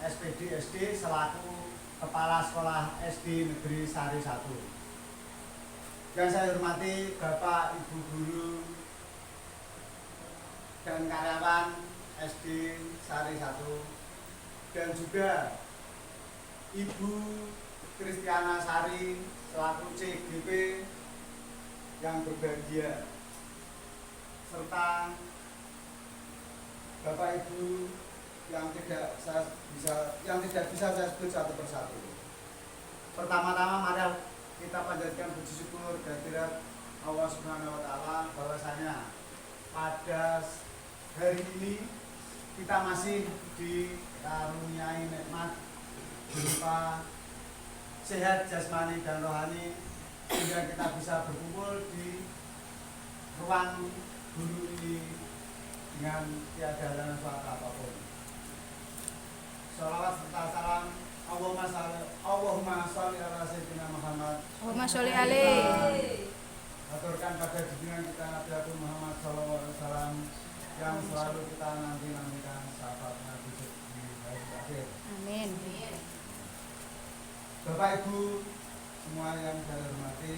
SPD SD selaku Kepala Sekolah SD Negeri Sari 1. Yang saya hormati Bapak, Ibu guru dan karyawan SD Sari 1 dan juga Ibu Kristiana Sari selaku CGP yang berbahagia, serta Bapak Ibu yang tidak bisa saya sebut satu persatu. Pertama-tama mari kita panjatkan puji syukur kehadirat Allah Subhanahu wa taala bahwasanya pada hari ini kita masih dikaruniai nikmat berupa sehat jasmani dan rohani sehingga kita bisa berkumpul di ruang guru ini dengan tiada halangan suatu apapun. Shalawat serta salam Allahumma sholli ala sayyidina Muhammad. Allahumma sholli alaihi. Aturkan pada junjungan kita Nabi Agung Muhammad sallallahu alaihi wasallam yang selalu kita nanti-nantikan sahabat Nabi di hari akhir. Amin. Bapak Ibu semua yang saya hormati,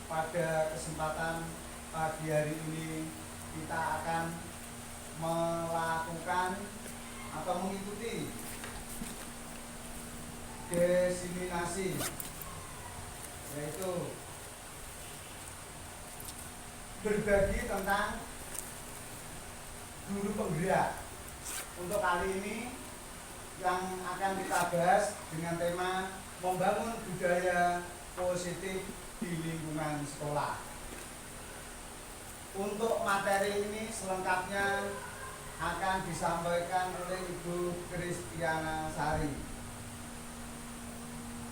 pada kesempatan pagi hari ini kita akan melakukan atau mengikuti desiminasi, yaitu berbagi tentang guru penggerak. Untuk kali ini yang akan kita bahas dengan tema membangun budaya positif di lingkungan sekolah. Untuk materi ini selengkapnya akan disampaikan oleh Ibu Kristiana Sari.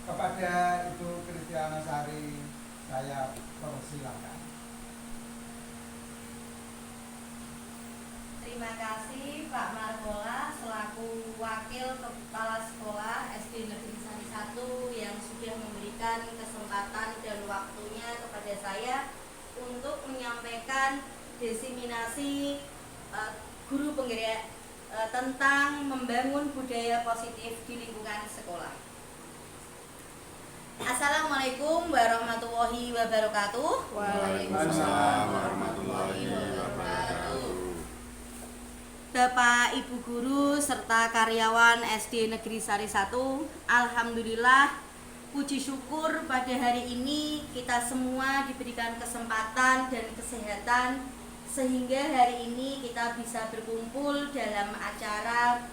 Kepada Ibu Kristiana Sari saya persilakan. Terima kasih Pak Margola selaku Wakil Kepala Sekolah SD Negeri Sari 1 yang sudah memberikan kesempatan dan waktunya kepada saya untuk menyampaikan desiminasi guru penggerak tentang membangun budaya positif di lingkungan sekolah. Assalamualaikum warahmatullahi wabarakatuh. Waalaikumsalam warahmatullahi wabarakatuh. Bapak, Ibu guru serta karyawan SD Negeri Sari 1, alhamdulillah, puji syukur pada hari ini kita semua diberikan kesempatan dan kesehatan sehingga hari ini kita bisa berkumpul dalam acara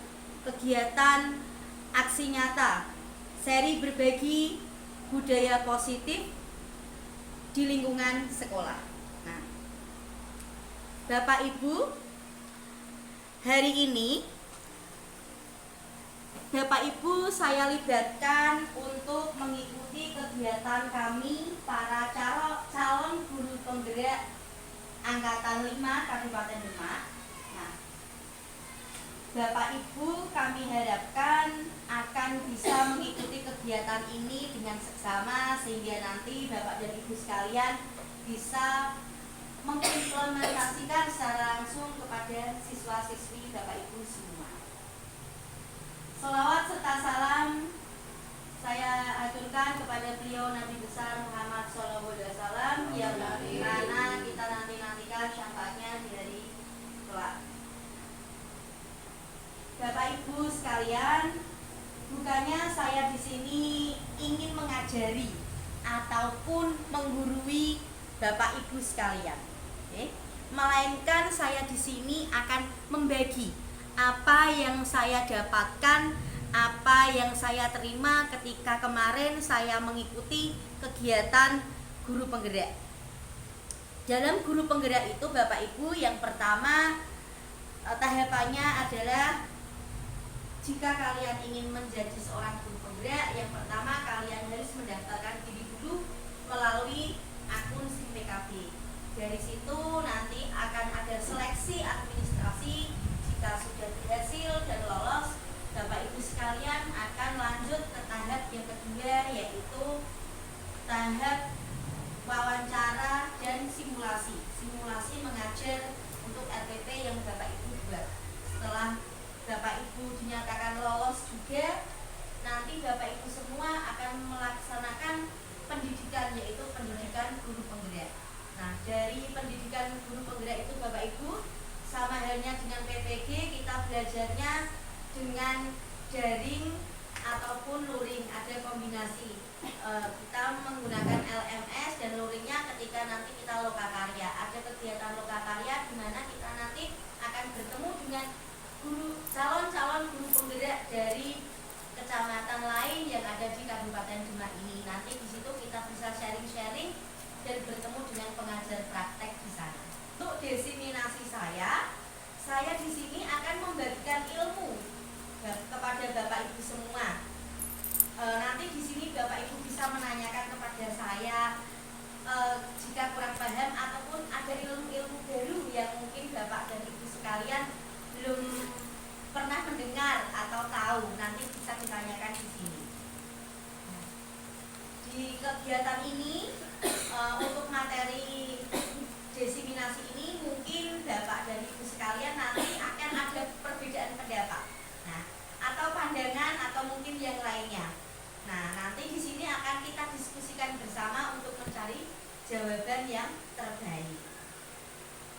kegiatan aksi nyata seri berbagi budaya positif di lingkungan sekolah. Nah, Bapak Ibu, hari ini Bapak Ibu saya libatkan untuk mengikuti kegiatan kami para calon guru penggerak Angkatan 5 Kabupaten Demak. Nah, Bapak Ibu kami harapkan akan bisa mengikuti kegiatan ini dengan seksama sehingga nanti Bapak dan Ibu sekalian bisa mengimplementasikan secara langsung kepada siswa-siswi Bapak Ibu semua. Selawat serta salam saya aturkan kepada beliau Nabi besar Muhammad SAW yang mana kita nantikan syafaatnya di hari kelak. Bapak Ibu sekalian, bukannya saya di sini ingin mengajari ataupun menggurui Bapak Ibu sekalian, melainkan saya di sini akan membagi apa yang saya dapatkan, apa yang saya terima ketika kemarin saya mengikuti kegiatan guru penggerak. Dalam guru penggerak itu Bapak Ibu, yang pertama tahapannya adalah jika kalian ingin menjadi seorang guru penggerak, yang pertama kalian harus mendaftarkan diri dulu melalui akun SIM PKB. Dari situ nanti akan ada seleksi administrasi. Jika sudah berhasil dan lolos, Bapak Ibu sekalian akan lanjut ke tahap yang kedua, yaitu tahap wawancara dan simulasi mengajar untuk RPP yang Bapak Ibu buat. Setelah Bapak Ibu dinyatakan lolos juga, nanti Bapak Ibu semua akan melaksanakan pendidikan, yaitu pendidikan guru penggerak. Nah, dari pendidikan guru penggerak itu Bapak Ibu, sama halnya dengan PPG, kita belajarnya dengan daring ataupun luring, ada kombinasi. Kita menggunakan LMS dan luringnya ketika nanti kita lokakarya. Ada kegiatan lokakarya di mana kita nanti akan bertemu dengan calon-calon guru penggerak dari kecamatan lain yang ada di Kabupaten Demak ini. Nanti di situ kita bisa sharing-sharing dan bertemu dengan pengajar praktek di sana. Untuk desiminasi saya di sini akan membagikan ilmu kepada Bapak Ibu semua. Nanti di sini Bapak Ibu bisa menanyakan kepada saya jika kurang paham ataupun ada ilmu-ilmu baru yang mungkin Bapak dan Ibu sekalian belum pernah mendengar atau tahu, nanti bisa ditanyakan di sini. Di kegiatan ini untuk materi desiminasi ini mungkin Bapak dan Ibu sekalian nanti akan ada perbedaan pendapat, atau pandangan atau mungkin yang lainnya. Nah, nanti di sini akan kita diskusikan bersama untuk mencari jawaban yang terbaik.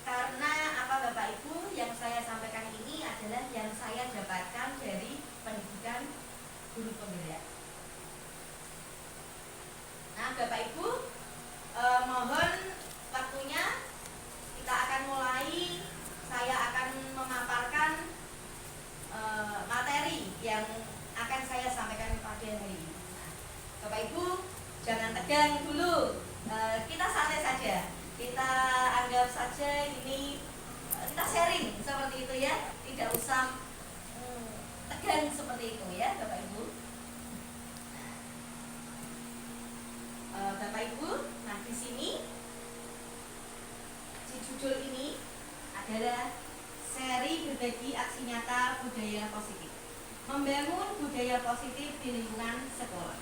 Karena apa Bapak Ibu, yang saya sampaikan ini adalah yang saya dapatkan dari pendidikan guru penggerak. Nah, Bapak Ibu, mohon waktunya, kita akan mulai. Saya akan memaparkan materi yang akan saya sampaikan pada hari ini. Bapak Ibu, jangan tegang dulu, kita santai saja, kita anggap saja ini kita sharing seperti itu ya, tidak usah tegang seperti itu ya Bapak Ibu. Bapak Ibu, nah di sini di judul ini adalah seri berbagi aksi nyata budaya positif, membangun budaya positif di lingkungan sekolah.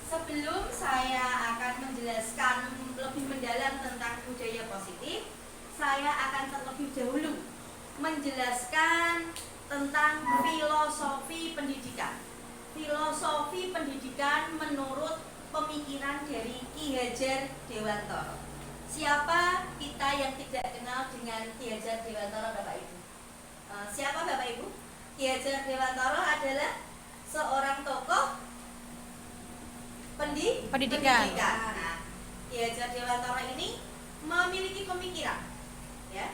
Sebelum saya akan menjelaskan lebih mendalam tentang budaya positif, saya akan terlebih dahulu menjelaskan tentang filosofi pendidikan. Filosofi pendidikan menurut pemikiran dari Ki Hajar Dewantara. Siapa kita yang tidak kenal dengan Ki Hajar Dewantara, Bapak Ibu? Siapa Bapak Ibu? Ki Hajar Dewantara adalah seorang tokoh pendidikan. Nah, Ki Hajar Dewantara ini memiliki pemikiran, ya.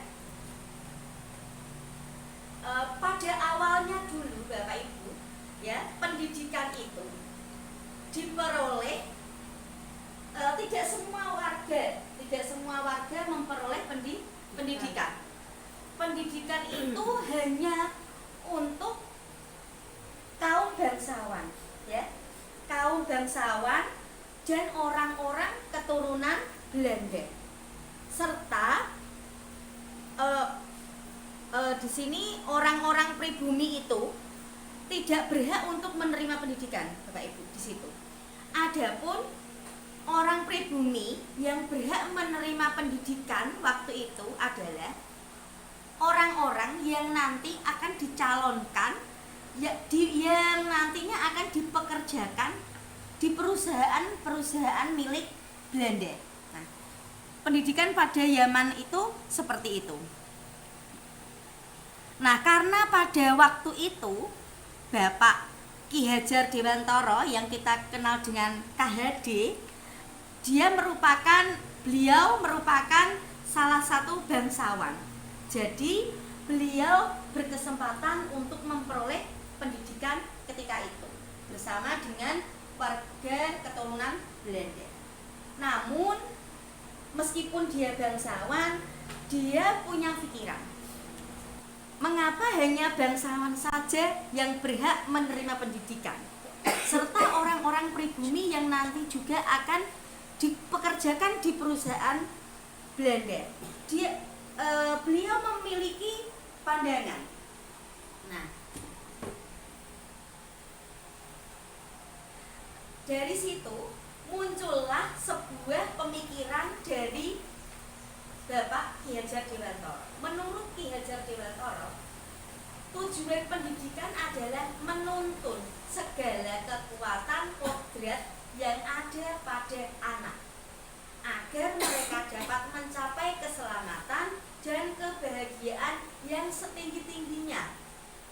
Pada awalnya dulu Bapak Ibu, ya, pendidikan itu diperoleh tidak semua warga memperoleh pendidikan. Pendidikan itu hanya untuk kaum bangsawan, ya. Kaum bangsawan dan orang-orang keturunan Belanda, serta di sini orang-orang pribumi itu tidak berhak untuk menerima pendidikan, Bapak Ibu, di situ. Adapun orang pribumi yang berhak menerima pendidikan waktu itu adalah orang-orang yang nanti akan dicalonkan, yang nantinya akan dipekerjakan di perusahaan-perusahaan milik Belanda. Nah, pendidikan pada zaman itu seperti itu. Nah, karena pada waktu itu Bapak Ki Hajar Dewantara yang kita kenal dengan KHD, beliau merupakan salah satu bangsawan. Jadi beliau berkesempatan untuk memperoleh pendidikan ketika itu bersama dengan warga keturunan Belanda. Namun meskipun dia bangsawan, dia punya pikiran. Mengapa hanya bangsawan saja yang berhak menerima pendidikan, serta orang-orang pribumi yang nanti juga akan dipekerjakan di perusahaan Belanda? Beliau memiliki pandangan. Nah, dari situ muncullah sebuah pemikiran dari Bapak Ki Hajar Dewantoro. Menurut Ki Hajar Dewantoro, tujuan pendidikan adalah menuntun segala kekuatan kodrat yang ada pada anak agar mereka dapat mencapai keselamatan dan kebahagiaan yang setinggi-tingginya,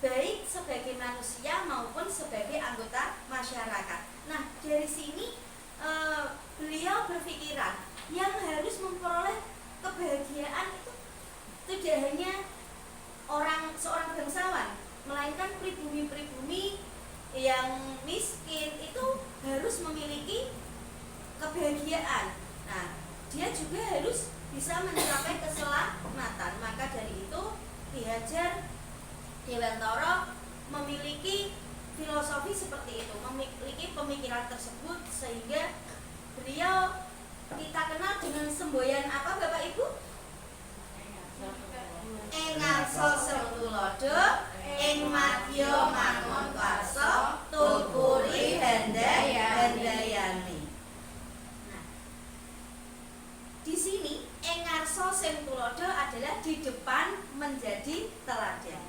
baik sebagai manusia maupun sebagai anggota masyarakat. Nah, dari sini beliau berpikiran yang harus memperoleh kebahagiaan itu tidak hanya seorang bangsawan, melainkan pribumi-pribumi yang miskin itu harus memiliki kebahagiaan. Nah, dia juga harus bisa mencapai keselamatan. Maka dari itu Ki Hajar Dewantoro memiliki filosofi seperti itu, memiliki pemikiran tersebut, sehingga beliau kita kenal dengan semboyan apa Bapak Ibu? Engarso Sertulodo, ing madya mangun karsa, tuturi handayani. Nah, di sini engarso sing tulodo adalah di depan menjadi teladan.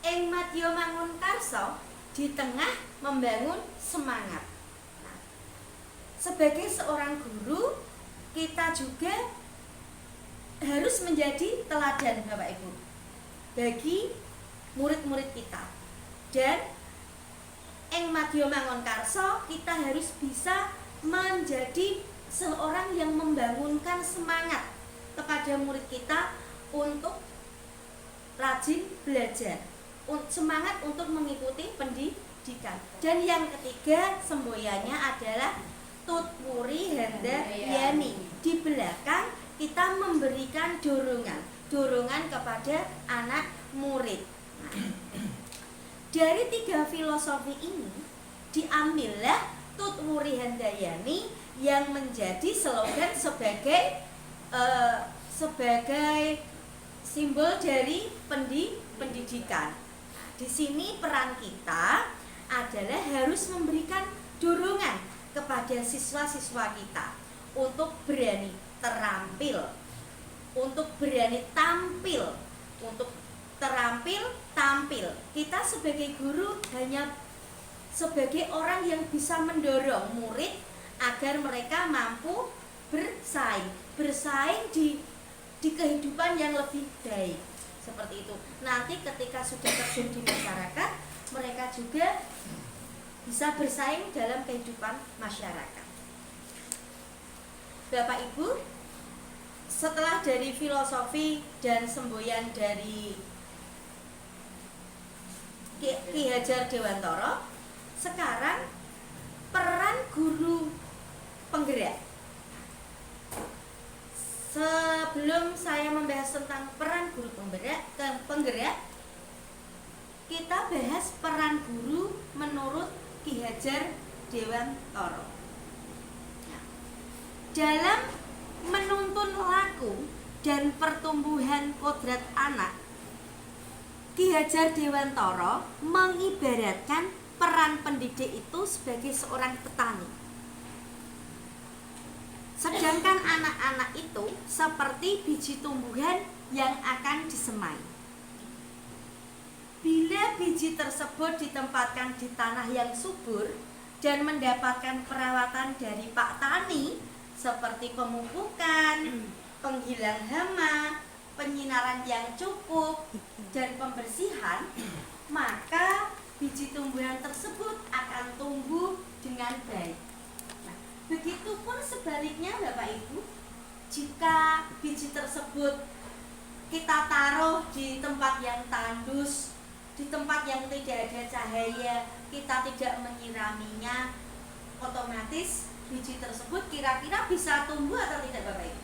Ing madya mangun karsa, di tengah membangun semangat. Nah, sebagai seorang guru, kita juga harus menjadi teladan Bapak Ibu bagi murid-murid kita. Dan ing madya mangun karsa, kita harus bisa menjadi seorang yang membangunkan semangat kepada murid kita untuk rajin belajar, semangat untuk mengikuti pendidikan. Dan yang ketiga semboyannya adalah tutwuri handayani. Di belakang kita memberikan dorongan kepada anak murid. Nah, dari tiga filosofi ini diambillah tutwuri handayani yang menjadi slogan sebagai simbol dari pendidikan. Nah, di sini peran kita adalah harus memberikan dorongan kepada siswa-siswa kita untuk berani terampil, untuk berani tampil, untuk tampil. Kita sebagai guru hanya sebagai orang yang bisa mendorong murid agar mereka mampu bersaing di kehidupan yang lebih baik. Seperti itu. Nanti ketika sudah terjun di masyarakat, mereka juga bisa bersaing dalam kehidupan masyarakat. Bapak Ibu, setelah dari filosofi dan semboyan dari Ki Hajar Dewantoro, sekarang peran guru penggerak. Sebelum saya membahas tentang peran guru penggerak, kita bahas peran guru menurut Ki Hajar Dewantoro. Dalam menuntun laku dan pertumbuhan kodrat anak, Ki Hajar Dewantoro mengibaratkan peran pendidik itu sebagai seorang petani. Sedangkan anak-anak itu seperti biji tumbuhan yang akan disemai. Bila biji tersebut ditempatkan di tanah yang subur dan mendapatkan perawatan dari Pak Tani seperti pemupukan, penghilang hama, penyinaran yang cukup, dan pembersihan, maka biji tumbuhan tersebut akan tumbuh dengan baik. Nah, begitupun sebaliknya Bapak Ibu, jika biji tersebut kita taruh di tempat yang tandus, di tempat yang tidak ada cahaya, kita tidak menyiraminya, otomatis biji tersebut kira-kira bisa tumbuh atau tidak Bapak Ibu?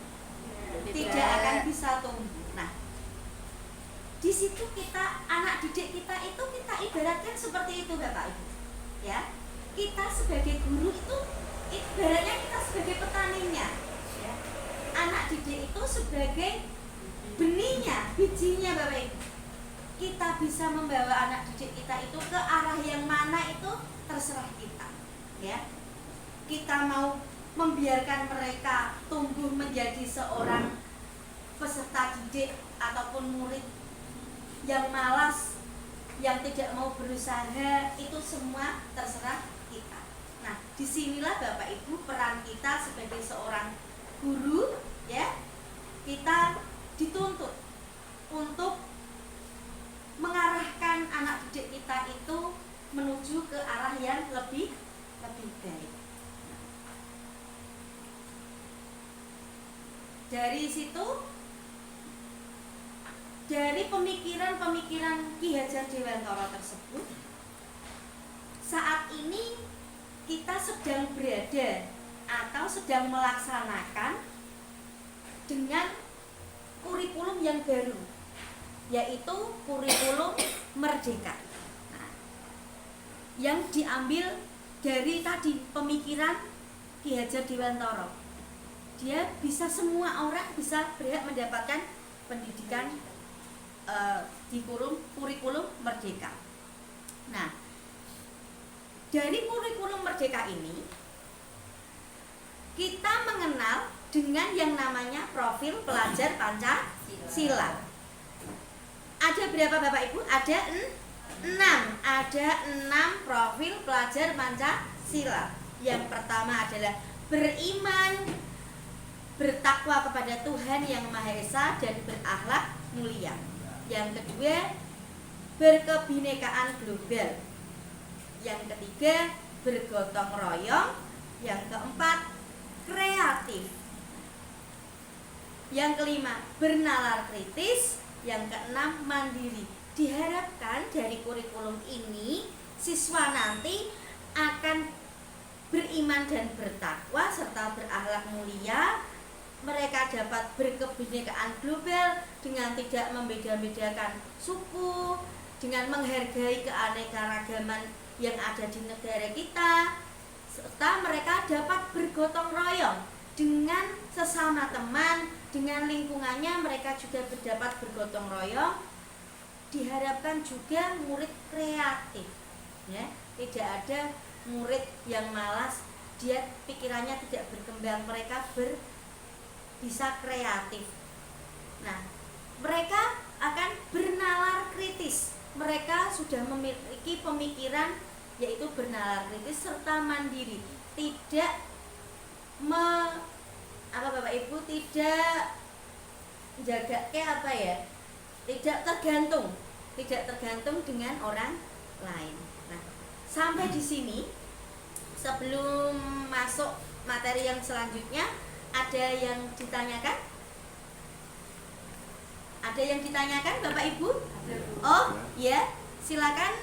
Tidak akan bisa tumbuh. Nah, di situ kita, anak didik kita itu kita ibaratkan seperti itu Bapak Ibu. Ya, kita sebagai guru itu ibaratnya kita sebagai petaninya. Ya. Anak didik itu sebagai benihnya, bijinya Bapak Ibu. Kita bisa membawa anak didik kita itu ke arah yang mana itu terserah kita. Ya. Kita mau membiarkan mereka tumbuh menjadi seorang peserta didik ataupun murid yang malas, yang tidak mau berusaha, itu semua terserah kita. Nah, disinilah Bapak Ibu peran kita sebagai seorang guru, ya. Kita dituntut untuk mengarahkan anak didik kita itu menuju ke arah yang lebih baik. Dari situ, dari pemikiran-pemikiran Ki Hajar Dewantara tersebut, saat ini kita sedang berada atau sedang melaksanakan dengan kurikulum yang baru, yaitu kurikulum Merdeka. Nah, yang diambil dari tadi pemikiran Ki Hajar Dewantara, dia bisa, semua orang bisa berhak mendapatkan pendidikan di kurikulum Merdeka. Nah, dari kurikulum Merdeka ini kita mengenal dengan yang namanya profil pelajar Pancasila. Ada berapa Bapak Ibu? Ada 6. Ada 6 profil pelajar Pancasila. Yang pertama adalah beriman, bertakwa kepada Tuhan Yang Maha Esa dan berakhlak mulia. Yang kedua, berkebinekaan global. Yang ketiga, bergotong royong. Yang keempat, kreatif. Yang kelima, bernalar kritis. Yang keenam, mandiri. Diharapkan dari kurikulum ini siswa nanti akan beriman dan bertakwa serta berakhlak mulia. Mereka dapat berkebinekaan global dengan tidak membeda-bedakan suku, dengan menghargai keanekaragaman yang ada di negara kita, serta mereka dapat bergotong royong dengan sesama teman, dengan lingkungannya. Mereka juga dapat bergotong royong. Diharapkan juga murid kreatif, ya, tidak ada murid yang malas, dia pikirannya tidak berkembang, mereka bisa kreatif. Nah, mereka akan bernalar kritis. Mereka sudah memiliki pemikiran yaitu bernalar kritis serta mandiri. Tidak Bapak Ibu, tidak tidak tergantung dengan orang lain. Nah, sampai di sini sebelum masuk materi yang selanjutnya, ada yang ditanyakan? Ada yang ditanyakan Bapak Ibu? Oh ya, silakan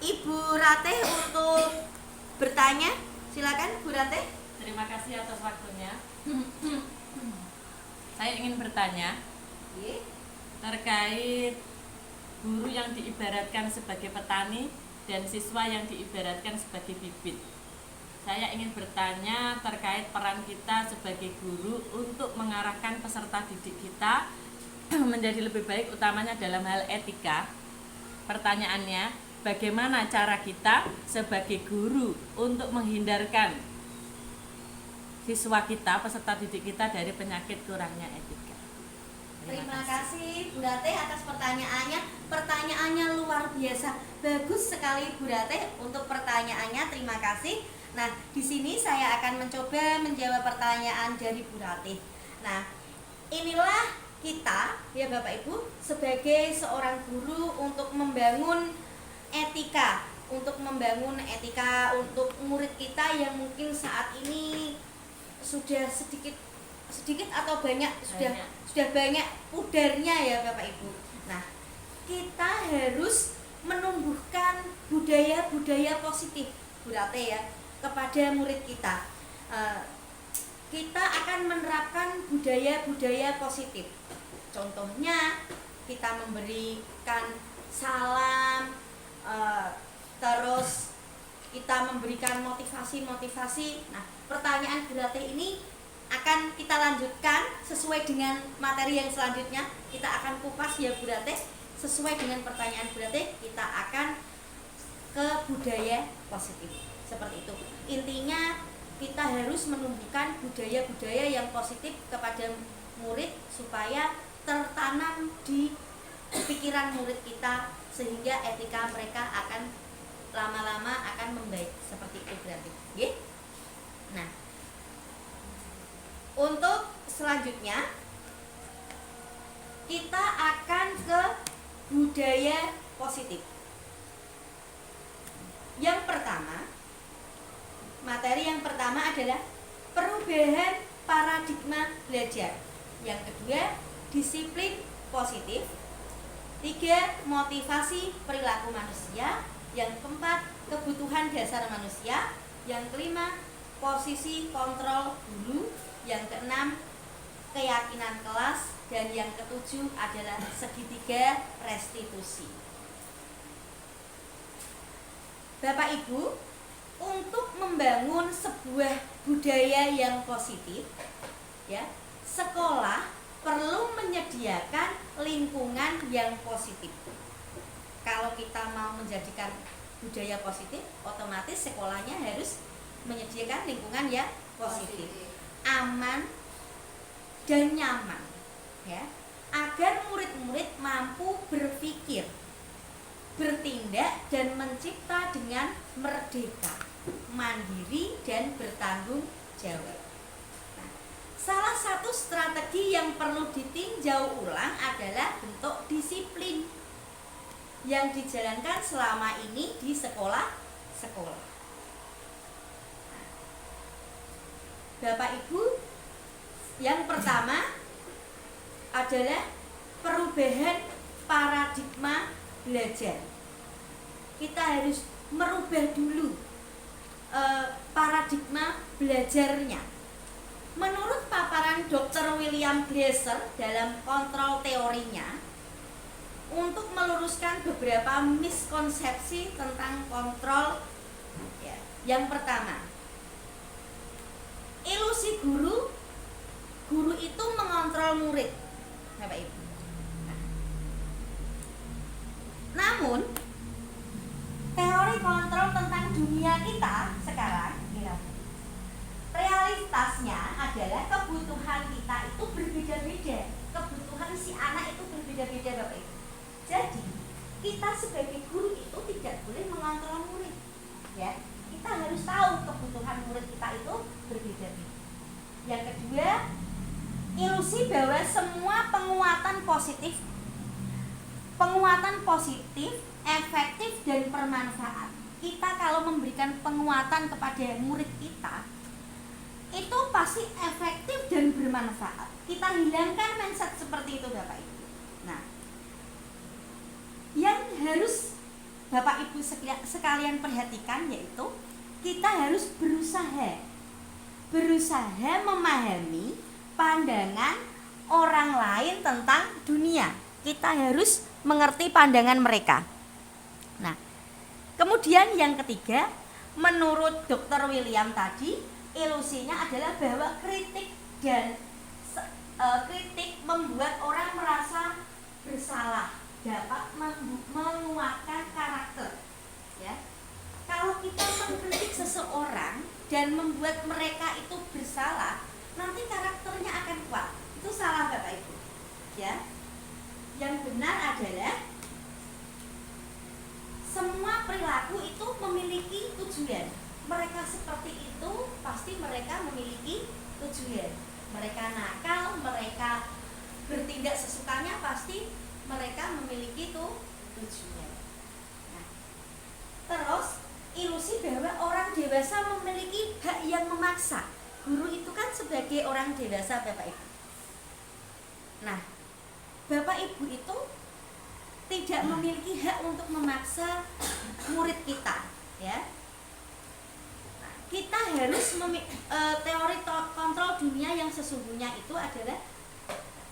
Ibu Ratih untuk bertanya. Silakan Bu Ratih. Terima kasih atas waktunya. Saya ingin bertanya terkait guru yang diibaratkan sebagai petani dan siswa yang diibaratkan sebagai bibit. Saya ingin bertanya terkait peran kita sebagai guru untuk mengarahkan peserta didik kita menjadi lebih baik, utamanya dalam hal etika. Pertanyaannya, bagaimana cara kita sebagai guru untuk menghindarkan siswa kita, peserta didik kita dari penyakit kurangnya etika? Terima kasih Bu Ratih atas pertanyaannya. Pertanyaannya luar biasa. Bagus sekali Bu Ratih untuk pertanyaannya. Terima kasih. Nah, di sini saya akan mencoba menjawab pertanyaan dari Bu Ratih. Nah, inilah kita ya Bapak Ibu sebagai seorang guru untuk membangun etika, untuk murid kita yang mungkin saat ini sudah sedikit atau banyak sudah banyak pudarnya ya Bapak Ibu. Nah, kita harus menumbuhkan budaya-budaya positif Bu Ratih ya kepada murid kita. Kita akan menerapkan budaya-budaya positif. Contohnya kita memberikan salam, terus kita memberikan motivasi. Nah, pertanyaan Bu Ratih ini akan kita lanjutkan sesuai dengan materi yang selanjutnya. Kita akan kupas ya Bu Ratih. Sesuai dengan pertanyaan Bu Ratih, kita akan ke budaya positif. Seperti itu. Intinya kita harus menumbuhkan budaya-budaya yang positif kepada murid supaya tertanam di pikiran murid kita, sehingga etika mereka akan lama-lama akan membaik. Seperti itu berarti. Nggih? Nah, untuk selanjutnya kita akan ke budaya positif. Yang pertama, materi yang pertama adalah perubahan paradigma belajar. Yang kedua, disiplin positif. 3, motivasi perilaku manusia. Yang keempat, kebutuhan dasar manusia. Yang kelima, posisi kontrol guru. Yang keenam, keyakinan kelas. Dan yang ketujuh adalah segitiga restitusi. Bapak Ibu, untuk membangun sebuah budaya yang positif, ya, sekolah perlu menyediakan lingkungan yang positif. Kalau kita mau menjadikan budaya positif, otomatis sekolahnya harus menyediakan lingkungan yang positif, aman dan nyaman, ya, agar murid-murid mampu berpikir, bertindak dan mencipta dengan merdeka, mandiri dan bertanggung jawab. Nah, salah satu strategi yang perlu ditinjau ulang adalah bentuk disiplin yang dijalankan selama ini di sekolah-sekolah. Bapak Ibu, yang pertama adalah perubahan paradigma belajar. Kita harus merubah dulu paradigma belajarnya. Menurut paparan Dr. William Glasser dalam kontrol teorinya, untuk meluruskan beberapa miskonsepsi tentang kontrol, ya, yang pertama, ilusi guru itu mengontrol murid, Bapak Ibu. Namun teori kontrol tentang dunia kita sekarang, realitasnya adalah kebutuhan kita itu berbeda-beda. Kebutuhan si anak itu berbeda-beda, Bapak Ibu. Jadi kita sebagai guru itu tidak boleh mengontrol murid, ya. Kita harus tahu kebutuhan murid kita itu berbeda-beda. Yang kedua, ilusi bahwa semua penguatan positif, efektif dan bermanfaat. Kita kalau memberikan penguatan kepada murid kita, itu pasti efektif dan bermanfaat. Kita hilangkan mindset seperti itu, Bapak Ibu. Nah, yang harus Bapak Ibu sekalian perhatikan yaitu kita harus berusaha memahami pandangan orang lain tentang dunia. Kita harus mengerti pandangan mereka. Nah, kemudian yang ketiga, menurut Dr. William tadi, ilusinya adalah bahwa kritik membuat orang merasa bersalah, dapat menguatkan karakter, ya. Kalau kita mengkritik seseorang dan membuat mereka itu bersalah, nanti karakternya akan kuat. Itu salah, Bapak Ibu, ya. Yang benar adalah semua perilaku itu memiliki tujuan. Mereka seperti itu pasti mereka memiliki tujuan. Mereka nakal, mereka bertindak sesukanya, pasti mereka memiliki tujuan. Nah, terus ilusi bahwa orang dewasa memiliki hak yang memaksa. Guru itu kan sebagai orang dewasa, Bapak Ibu. Nah, Bapak Ibu itu tidak memiliki hak untuk memaksa murid kita, ya. Nah, kita harus teori kontrol dunia yang sesungguhnya itu adalah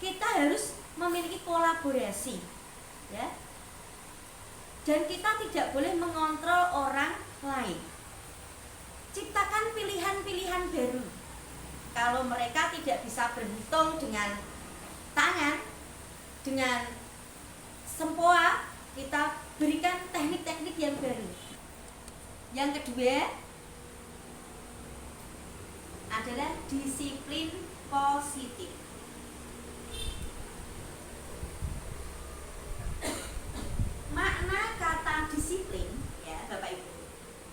kita harus memiliki kolaborasi, ya. Dan kita tidak boleh mengontrol orang lain. Ciptakan pilihan-pilihan baru. Kalau mereka tidak bisa berhitung dengan tangan, dengan sempoa, kita berikan teknik-teknik yang baru. Yang kedua, adalah disiplin positif. Makna kata disiplin, ya Bapak Ibu,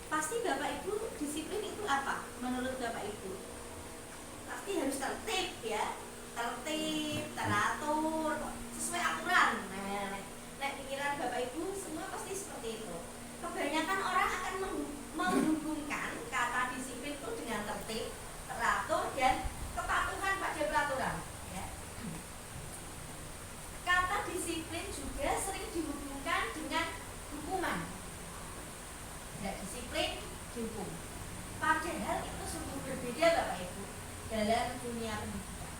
pasti Bapak Ibu disiplin itu apa? Menurut Bapak Ibu pasti harus tertib, ya, tertib, teratur, sesuai aturan. Nah, pikiran Bapak Ibu semua pasti seperti itu. Kebanyakan orang akan menghubungkan kata disiplin itu dengan tertib, teratur, dan kepatuhan pada peraturan, ya. Kata disiplin juga sering dihubungkan dengan hukuman. Tidak disiplin, dihukum. Padahal itu sungguh berbeda Bapak Ibu dalam dunia pendidikan.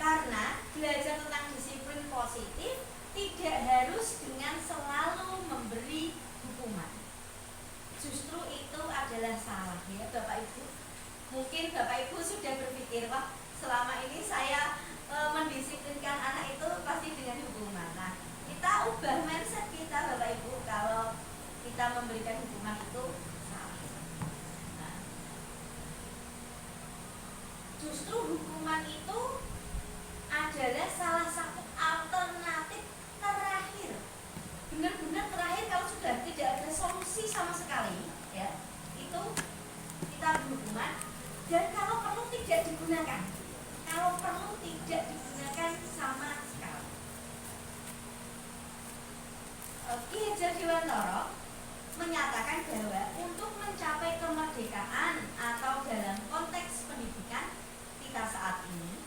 Karena belajar tentang disiplin positif tidak harus dengan selalu memberi hukuman. Justru itu adalah salah, ya Bapak Ibu. Mungkin Bapak Ibu sudah berpikir, wah selama ini saya mendisiplinkan anak itu pasti dengan hukuman. Nah, kita ubah mindset kita Bapak Ibu, kalau kita memberikan hukuman itu salah. Nah, justru hukuman itu adalah salah satu alternatif terakhir, benar-benar terakhir kalau sudah tidak ada solusi sama sekali, ya, itu kita beri hukuman. Dan kalau perlu tidak digunakan, kalau perlu tidak digunakan sama sekali. Ki Hajar Dewantara menyatakan bahwa untuk mencapai kemerdekaan atau dalam konteks pendidikan kita saat ini,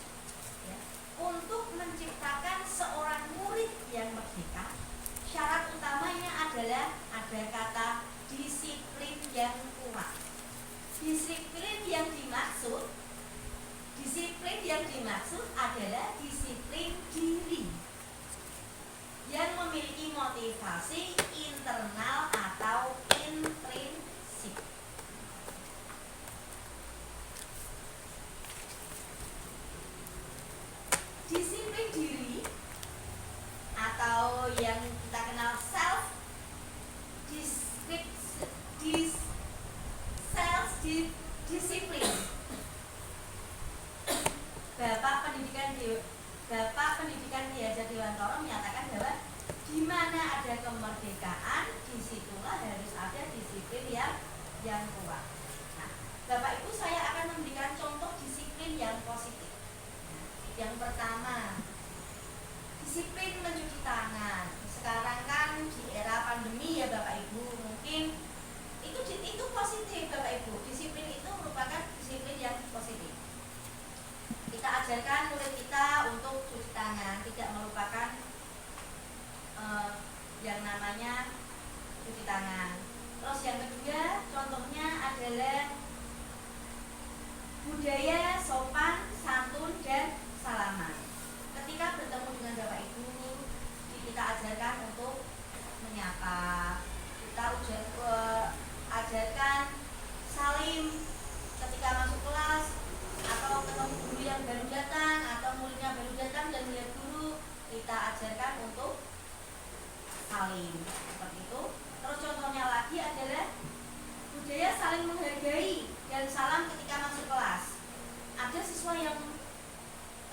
ya, untuk menciptakan seorang murid yang merdeka, syarat utamanya adalah ada kata disiplin yang kuat. Disiplin yang dimaksud adalah disiplin diri yang memiliki motivasi internal atau intrinsik. Disiplin diri atau yang kita kenal self disiplin. Bapak Pendidikan Ki Hajar Dewantara menyatakan bahwa di mana ada kemerdekaan, disitulah harus ada disiplin yang kuat. Nah, Bapak Ibu, saya akan memberikan contoh disiplin yang positif. Nah, yang pertama, disiplin mencuci tangan. Sekarang kan di era pandemi ya Bapak Ibu, mungkin itu positif Bapak Ibu. Disiplin itu merupakan disiplin yang positif. Kita ajarkan murid kita untuk cuci tangan, tidak melupakan yang namanya cuci tangan. Terus yang kedua, contohnya adalah budaya sopan, santun, dan salaman. Ketika bertemu dengan Bapak Ibu, kita ajarkan untuk menyapa. Kita ajarkan salim ketika masuk kelas, atau ketemu guru yang baru datang, atau muridnya baru datang dan melihat guru, kita ajarkan untuk salim seperti itu. Terus contohnya lagi adalah budaya saling menghargai dan salam ketika masuk kelas. Ada siswa yang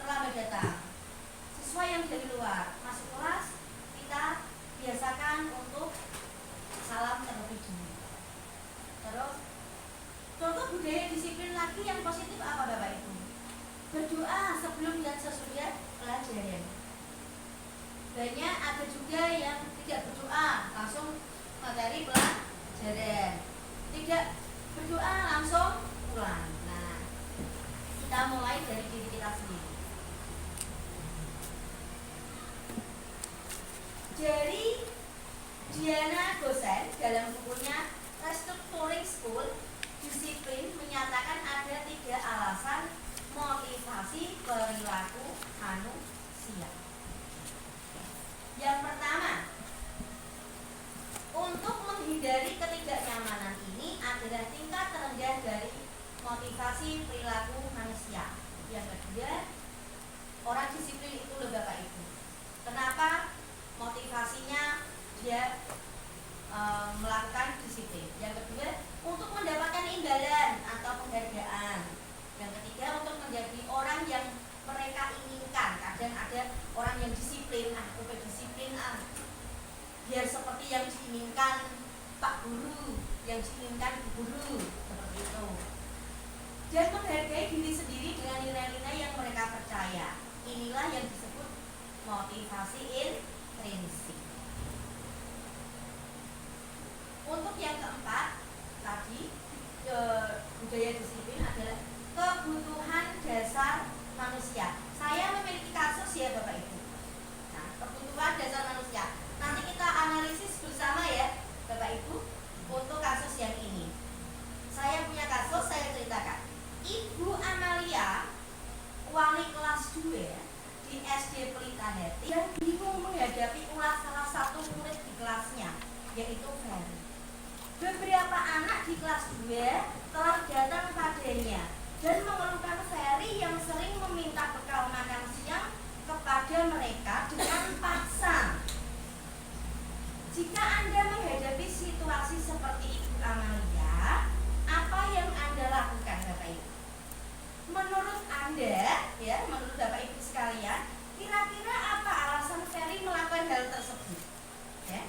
terlambat datang, siswa yang dari luar masuk kelas, kita biasakan untuk salam terlebih dulu. Terus contoh budaya disiplin lagi yang positif apa Bapak Ibu? Berdoa sebelum dan sesudah pelajaran. Banyak ada juga yang tidak berdoa, langsung materi pelajaran. Tidak berdoa langsung pulang. Nah, kita mulai dari diri kita sendiri. Dari Diana Gosen dalam bukunya Restructuring School, disiplin menyatakan ada 3 alasan motivasi perilaku manusia. Yang pertama, untuk menghindari ketidaknyamanan ini adalah tingkat terendah dari motivasi perilaku manusia. Yang kedua, orang disiplin itu loh Bapak Ibu. Kenapa motivasinya dia melakukan disiplin? Yang kedua, untuk mendapatkan imbalan atau penghargaan. diinginkan Pak Guru, yang diinginkan Bu Guru, seperti itu. Dan menghargai diri sendiri dengan nilai-nilai yang mereka percaya. Inilah yang disebut motivasi intrinsik. Untuk yang keempat tadi, budaya disiplin adalah kebutuhan dasar manusia. Saya memiliki kasus ya Bapak Ibu. Nah, kebutuhan dasar manusia. Nanti kita analisis bersama ya Bapak Ibu untuk kasus yang ini. Saya punya kasus, saya ceritakan. Ibu Amalia, wali kelas 2 di SD Pelita Hati, yang bingung menghadapi ulas salah satu murid di kelasnya, yaitu Ferry. Beberapa anak di kelas 2 telah datang padanya dan mengeluhkan Ferry yang sering meminta bekal makan siang kepada mereka dengan paksa. Jika Anda menghadapi situasi seperti Ibu Amalia, apa yang Anda lakukan Bapak Ibu? Menurut Anda, ya, menurut Bapak Ibu sekalian, kira-kira apa alasan Ferry melakukan hal tersebut? Ya.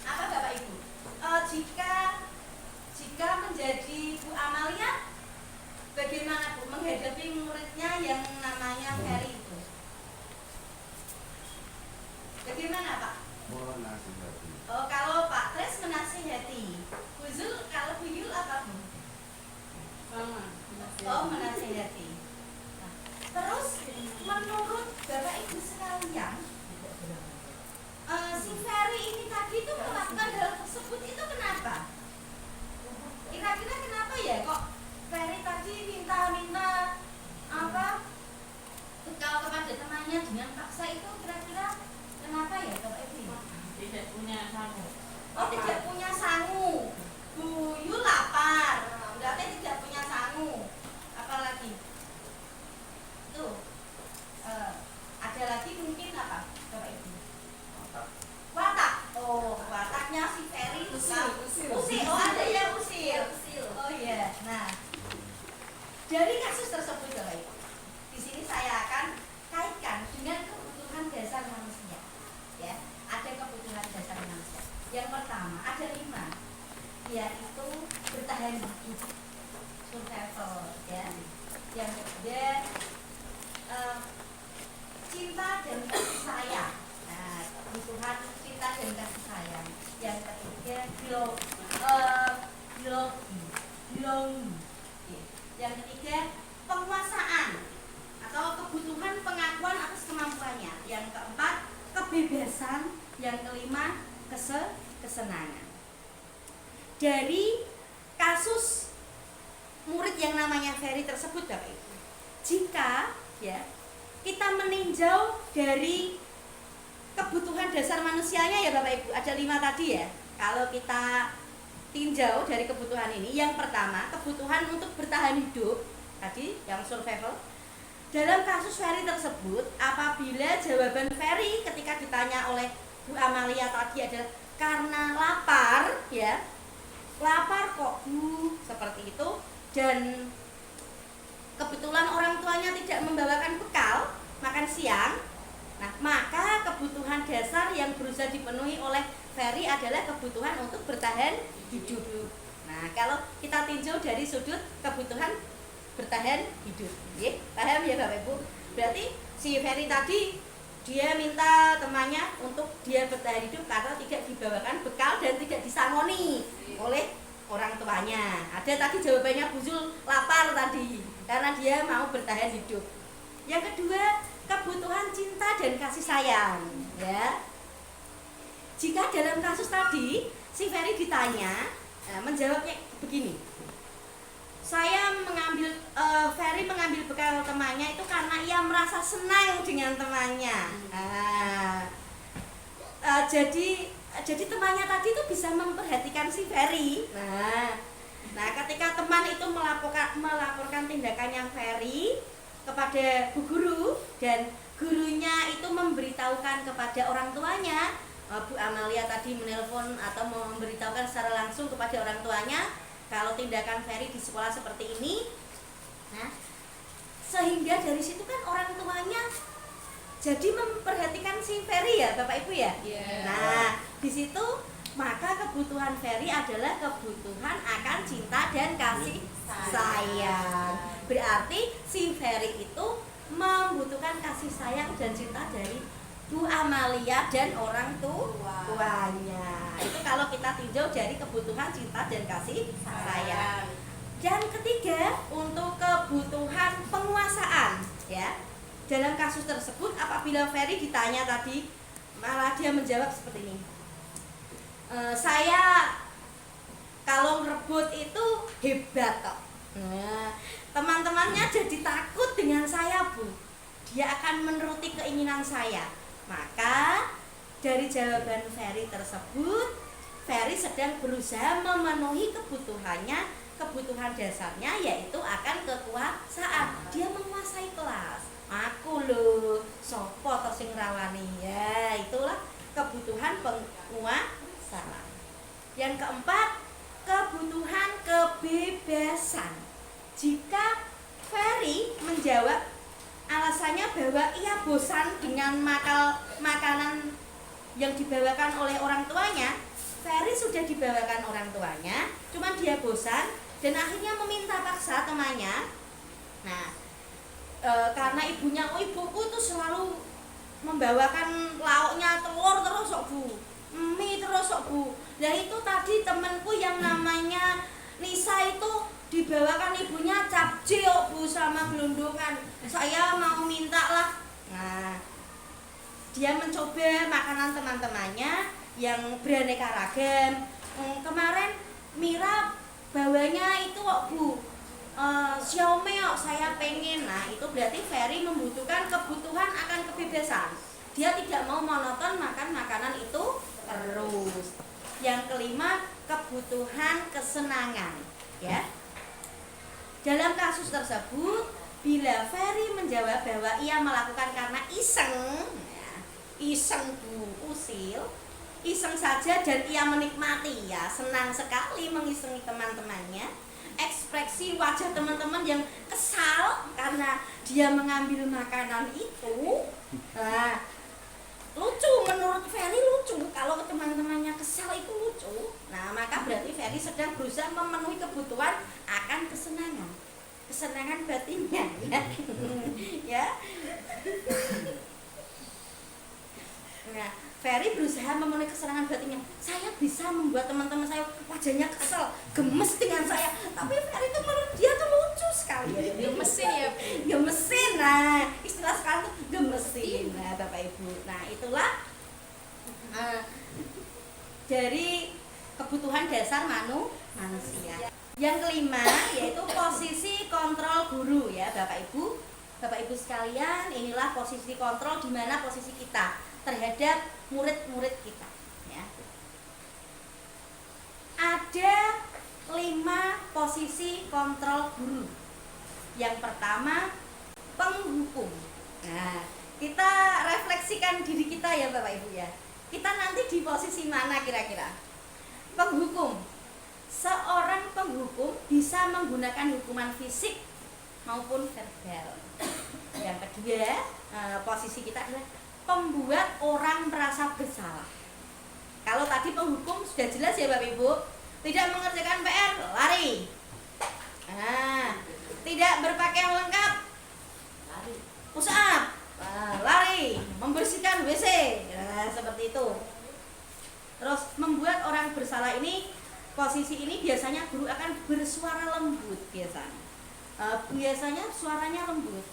Apa Bapak Ibu? Jika menjadi Bu Amalia, bagaimana Bu menghadapi muridnya yang namanya Ferry itu? Bagaimana Pak? Menasihati. Oh, kalau Pak Tres menasihati. Bu Zul, kalau Bu Yul apa Bu? Oh, menasihati. Nah, terus menurut Bapak Ibu sekalian, si Ferry ini tadi itu melakukan hal tersebut itu kenapa? Kira-kira kenapa ya kok Ferry tadi minta apa bekal kepada temannya dengan paksa itu, kira-kira kenapa ya Bapak Ibu? Tidak punya sangu. Oh, tidak punya sangu. Bu Yul lapar, berarti tidak punya sangu. Apalagi tuh ada lagi mungkin apa Bapak Ibu? Watak. Oh, wataknya si Ferry usir. Oh, ada ya usir. Oh iya. Nah, dari kasus tersebut Bapak Ibu, di sini saya akan kaitkan dengan kebutuhan dasar manusia. Ya, ada kebutuhan dasar manusia. Yang pertama ada 5, yaitu bertahan hidup, survival. Ya. Yang kedua cinta dan kasih sayang. Nah, kebutuhan cinta dan kasih sayang. Yang ketiga biologi. Yang ketiga penguasaan atau kebutuhan pengakuan atas kemampuannya. Yang keempat kebebasan. Yang kelima kesenangan. Dari kasus murid yang namanya Ferry tersebut Bapak Ibu, jika ya kita meninjau dari kebutuhan dasar manusianya ya Bapak Ibu, ada 5 tadi ya. Kalau kita tinjau dari kebutuhan ini, yang pertama kebutuhan untuk bertahan hidup tadi, yang survival. Dalam kasus Ferry tersebut, apabila jawaban Ferry ketika ditanya oleh Bu Amalia tadi adalah karena lapar, ya lapar kok Bu, seperti itu, dan kebetulan orang tuanya tidak membawakan bekal makan siang. Nah, maka kebutuhan dasar yang berusaha dipenuhi oleh Ferry adalah kebutuhan untuk bertahan hidup. Nah, kalau kita tinjau dari sudut kebutuhan bertahan hidup, ya, paham ya Bapak Ibu? Berarti si Ferry tadi dia minta temannya untuk dia bertahan hidup karena tidak dibawakan bekal dan tidak disangoni oleh orang tuanya. Ada tadi jawabannya Bu Zul, lapar tadi karena dia mau bertahan hidup. Yang kedua, kebutuhan cinta dan kasih sayang, ya. Jika dalam kasus tadi si Ferry ditanya, menjawabnya begini. Ferry mengambil bekal temannya itu karena ia merasa senang dengan temannya. Jadi temannya tadi itu bisa memperhatikan si Ferry. Nah, ketika teman itu melaporkan tindakannya Ferry kepada Bu Guru dan gurunya itu memberitahukan kepada orang tuanya, Bu Amalia tadi menelpon atau memberitahukan secara langsung kepada orang tuanya kalau tindakan Ferry di sekolah seperti ini. Nah, sehingga dari situ kan orang tuanya jadi memperhatikan si Ferry ya Bapak Ibu ya. Iya. Nah di situ maka kebutuhan Ferry adalah kebutuhan akan cinta dan kasih sayang. Berarti si Ferry itu membutuhkan kasih sayang dan cinta dari Bu Amalia dan orang tuanya. Itu kalau kita tinjau dari kebutuhan cinta dan kasih sayang. Dan ketiga, untuk kebutuhan penguasaan, ya. Dalam kasus tersebut, apabila Ferry ditanya tadi, malah dia menjawab seperti ini. Saya kalau ngerebut itu hebat kok. Nah, teman-temannya jadi takut dengan saya, Bu. Dia akan menuruti keinginan saya. Maka dari jawaban Ferry tersebut, Ferry sedang berusaha memenuhi kebutuhannya. Kebutuhan dasarnya yaitu akan kekuasaan. Dia menguasai kelas. Aku loh, sopo to sing rawani. Ya, itulah kebutuhan penguasaan. Yang keempat, kebutuhan kebebasan. Jika Ferry menjawab alasannya bahwa ia bosan dengan makanan yang dibawakan oleh orang tuanya, Ferry sudah dibawakan orang tuanya, cuman dia bosan dan akhirnya meminta paksa temannya. Nah, karena ibunya, ibuku tuh selalu membawakan lauknya telur terus kok Bu, mie terus kok Bu. Nah itu tadi temanku yang namanya Nisa itu dibawakan ibunya capcay kok Bu sama gelondongan. Saya mau minta lah. Nah, dia mencoba makanan teman-temannya yang beraneka ragam. Kemarin Mira bawanya itu kok Bu, Xiaomi kok saya pengen. Nah itu berarti Ferry membutuhkan kebutuhan akan kebebasan. Dia tidak mau monoton makan makanan itu terus. Yang kelima, kebutuhan kesenangan, ya. Dalam kasus tersebut, bila Ferry menjawab bahwa ia melakukan karena iseng, ya, iseng Bu, usil, iseng saja dan ia menikmati, ya, senang sekali mengisengi teman-temannya. Ekspresi wajah teman-teman yang kesal karena dia mengambil makanan itu, nah, lucu, menurut Ferry lucu. Kalau teman-temannya kesal itu lucu. Nah maka berarti Ferry sedang berusaha memenuhi kebutuhan akan kesenangan batinnya, ya. Ya. Nah, Ferry berusaha memenuhi kesenangan batinnya. Saya bisa membuat teman-teman saya wajahnya kesel, gemes dengan saya. Tapi Ferry itu menurut dia tuh lucu sekali. Gemesin ya. Gemesin. Nah, istilah sekarang tuh gemesin. Nah, Bapak Ibu. Nah, itulah dari kebutuhan dasar manusia. Yang kelima yaitu posisi kontrol guru, ya Bapak Ibu sekalian. Inilah posisi kontrol, di mana posisi kita terhadap murid-murid kita, ya. Ada 5 posisi kontrol guru. Yang pertama, penghukum. Nah, kita refleksikan diri kita ya Bapak Ibu, ya. Kita nanti di posisi mana kira-kira? Penghukum. Seorang penghukum bisa menggunakan hukuman fisik maupun verbal. Yang kedua, posisi kita adalah pembuat orang merasa bersalah. Kalau tadi penghukum sudah jelas ya Bapak Ibu, tidak mengerjakan PR, lari. Nah, tidak berpakaian lengkap, lari. Push up, lari. Membersihkan WC, nah, seperti itu. Terus membuat orang bersalah ini, posisi ini biasanya guru akan bersuara lembut biasanya. Biasanya suaranya lembut,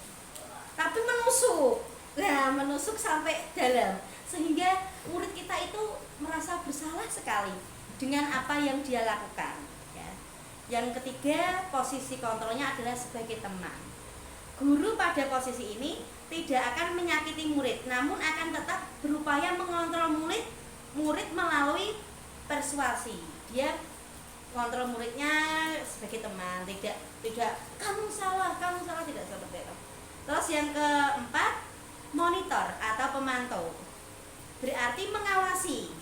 tapi menusuk. Nah, menusuk sampai dalam, sehingga murid kita itu merasa bersalah sekali dengan apa yang dia lakukan, ya. Yang ketiga, posisi kontrolnya adalah sebagai teman. Guru pada posisi ini tidak akan menyakiti murid, namun akan tetap berupaya mengontrol murid melalui persuasi. Dia kontrol muridnya sebagai teman, tidak kamu salah, tidak seperti itu. Terus yang keempat, monitor atau pemantau. Berarti mengawasi.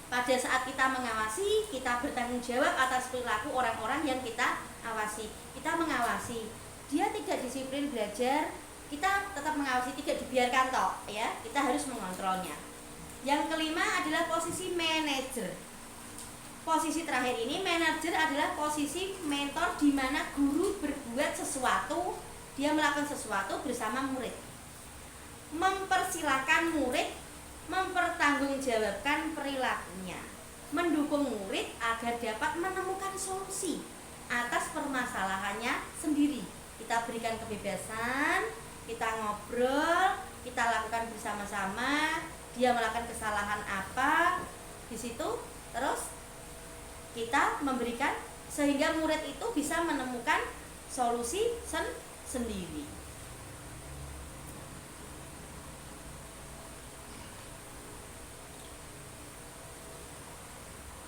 Pada saat kita mengawasi, kita bertanggung jawab atas perilaku orang-orang yang kita awasi. Kita mengawasi. Dia tidak disiplin belajar, kita tetap mengawasi, tidak dibiarkan toh ya, kita harus mengontrolnya. Yang kelima adalah posisi manajer. Posisi terakhir ini manajer adalah posisi mentor, di mana guru berbuat sesuatu, dia melakukan sesuatu bersama murid, mempersilahkan murid mempertanggungjawabkan perilakunya, mendukung murid agar dapat menemukan solusi atas permasalahannya sendiri. Kita berikan kebebasan, kita ngobrol, kita lakukan bersama-sama. Dia melakukan kesalahan apa di situ, terus kita memberikan sehingga murid itu bisa menemukan solusi sendiri.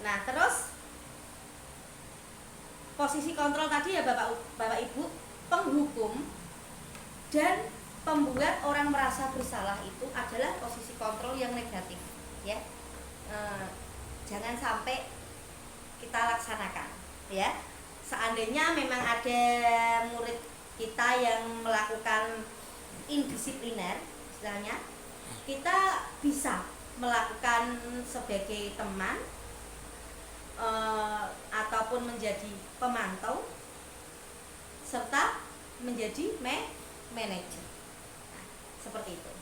Nah, terus posisi kontrol tadi ya Bapak Ibu, penghukum dan pembuat orang merasa bersalah itu adalah posisi kontrol yang negatif, ya. Jangan sampai kita laksanakan, ya. Seandainya memang ada murid kita yang melakukan indisipliner, istilahnya, kita bisa melakukan sebagai teman ataupun menjadi pemantau serta menjadi manajer. Nah, seperti itu.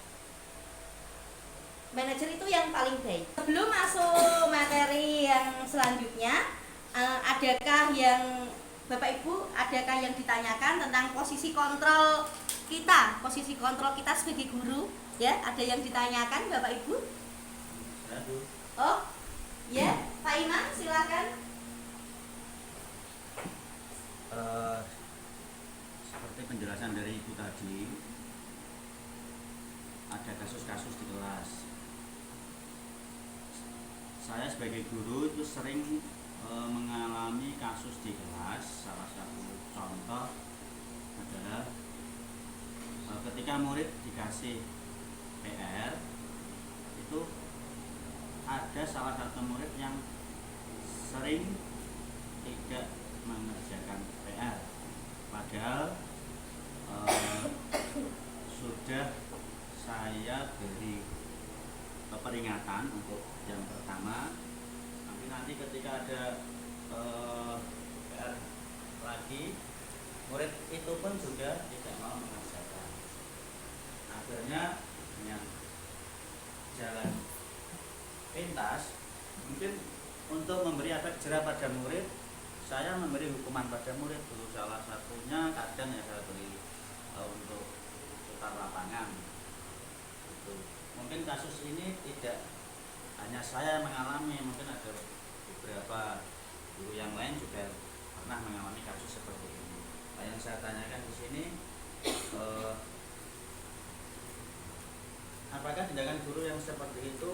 Manajer itu yang paling baik. Sebelum masuk materi yang selanjutnya, adakah yang Bapak Ibu, adakah yang ditanyakan tentang posisi kontrol kita sebagai guru? Ya, ada yang ditanyakan Bapak Ibu? Oh, ya, Pak Imam silakan. Seperti penjelasan dari Ibu tadi, ada kasus-kasus di kelas. Saya sebagai guru itu sering mengalami kasus di kelas. Salah satu contoh adalah ketika murid dikasih PR, itu ada salah satu murid yang sering tidak mengerjakan PR, padahal sudah saya beri peringatan untuk yang pertama. Nanti ketika ada PR lagi, murid itu pun juga tidak mau mengerjakan. Akhirnya dengan jalan pintas, mungkin untuk memberi efek jerah pada murid, saya memberi hukuman pada murid dulu. Salah satunya kadang ya saya beri untuk putar lapangan. Itu mungkin kasus ini tidak hanya saya mengalami, mungkin ada beberapa guru yang lain juga pernah mengalami kasus seperti ini. Nah, yang saya tanyakan di sini, apakah tindakan guru yang seperti itu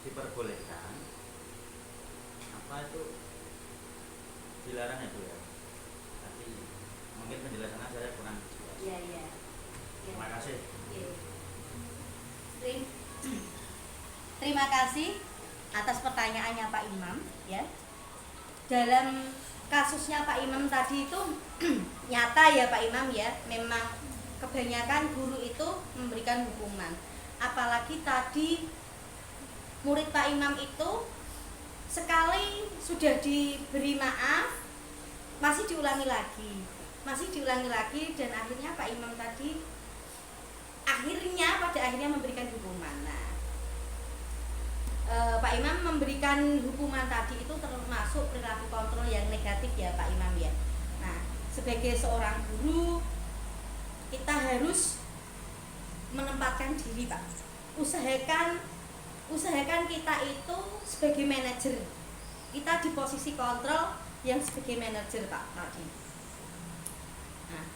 diperbolehkan? Apa itu dilarang itu ya? Tapi mungkin penjelasannya saya kurang jelas. Iya. Terima kasih. Terima kasih atas pertanyaannya Pak Imam, ya. Dalam kasusnya Pak Imam tadi itu nyata ya Pak Imam ya, memang kebanyakan guru itu memberikan hukuman. Apalagi tadi murid Pak Imam itu sekali sudah diberi maaf, masih diulangi lagi, dan akhirnya Pak Imam tadi pada akhirnya memberikan hukuman. Nah, Pak Imam memberikan hukuman tadi itu termasuk perilaku kontrol yang negatif ya Pak Imam ya. Nah, sebagai seorang guru kita harus menempatkan diri Pak. Usahakan kita itu sebagai manajer. Kita di posisi kontrol yang sebagai manajer Pak tadi. Nah,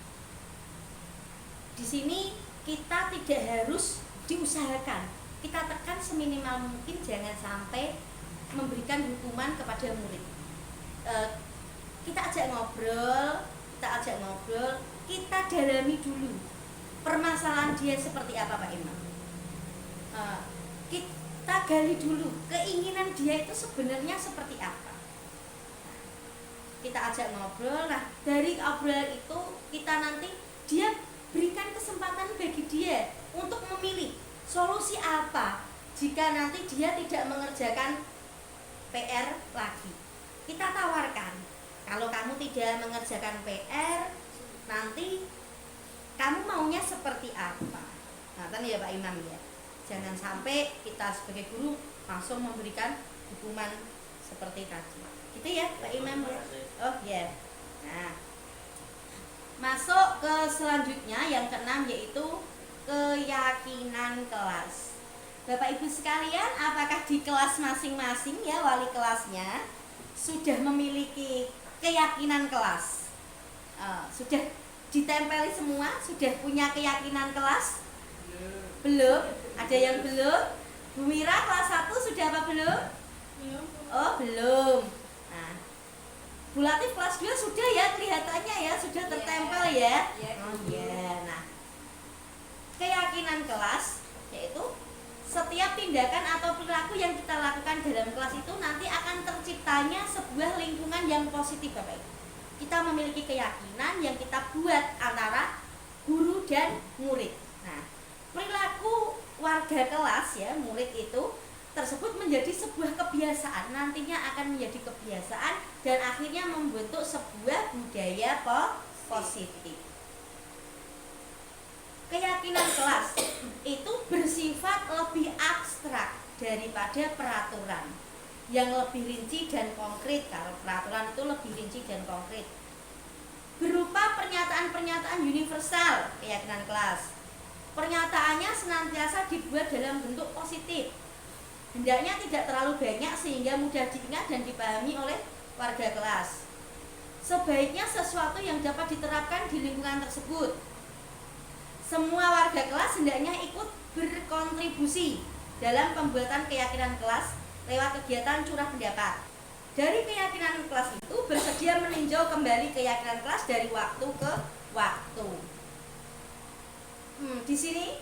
di sini kita tidak harus diusahakan, kita tekan seminimal mungkin jangan sampai memberikan hukuman kepada murid. Kita ajak ngobrol, kita dalami dulu permasalahan dia seperti apa Pak Imam. Kita gali dulu keinginan dia itu sebenarnya seperti apa. Kita ajak ngobrol. Nah, dari obrolan itu kita nanti dia berikan kesempatan bagi dia untuk memilih solusi apa jika nanti dia tidak mengerjakan PR lagi. Kita tawarkan, kalau kamu tidak mengerjakan PR, nanti kamu maunya seperti apa? Nah, kan ya Pak Imam ya. Jangan sampai kita sebagai guru langsung memberikan hukuman seperti tadi. Gitu ya Pak Imam ya. Oh ya. Nah, masuk ke selanjutnya yang keenam, yaitu keyakinan kelas. Bapak Ibu sekalian, apakah di kelas masing-masing ya wali kelasnya sudah memiliki keyakinan kelas? Sudah ditempeli semua? Sudah punya keyakinan kelas? Belum? Ada yang belum? Bu Mira kelas 1 sudah apa belum? Belum. Oh belum. Nah, Bu Latif kelas 2 sudah ya, kelihatannya ya sudah tertempel ya. Oh iya. Nah, keyakinan kelas yaitu setiap tindakan atau perilaku yang kita lakukan dalam kelas itu nanti akan terciptanya sebuah lingkungan yang positif Bapak Ibu. Kita memiliki keyakinan yang kita buat antara guru dan murid. Nah, perilaku warga kelas ya, murid itu tersebut menjadi sebuah kebiasaan, nantinya akan menjadi kebiasaan dan akhirnya membentuk sebuah budaya positif. Keyakinan kelas itu bersifat lebih abstrak daripada peraturan yang lebih rinci dan konkret. Kalau peraturan itu lebih rinci dan konkret, berupa pernyataan-pernyataan universal. Keyakinan kelas, pernyataannya senantiasa dibuat dalam bentuk positif, hendaknya tidak terlalu banyak sehingga mudah diingat dan dipahami oleh warga kelas. Sebaiknya sesuatu yang dapat diterapkan di lingkungan tersebut. Semua warga kelas hendaknya ikut berkontribusi dalam pembuatan keyakinan kelas lewat kegiatan curah pendapat. Dari keyakinan kelas itu bersedia meninjau kembali keyakinan kelas dari waktu ke waktu. Di sini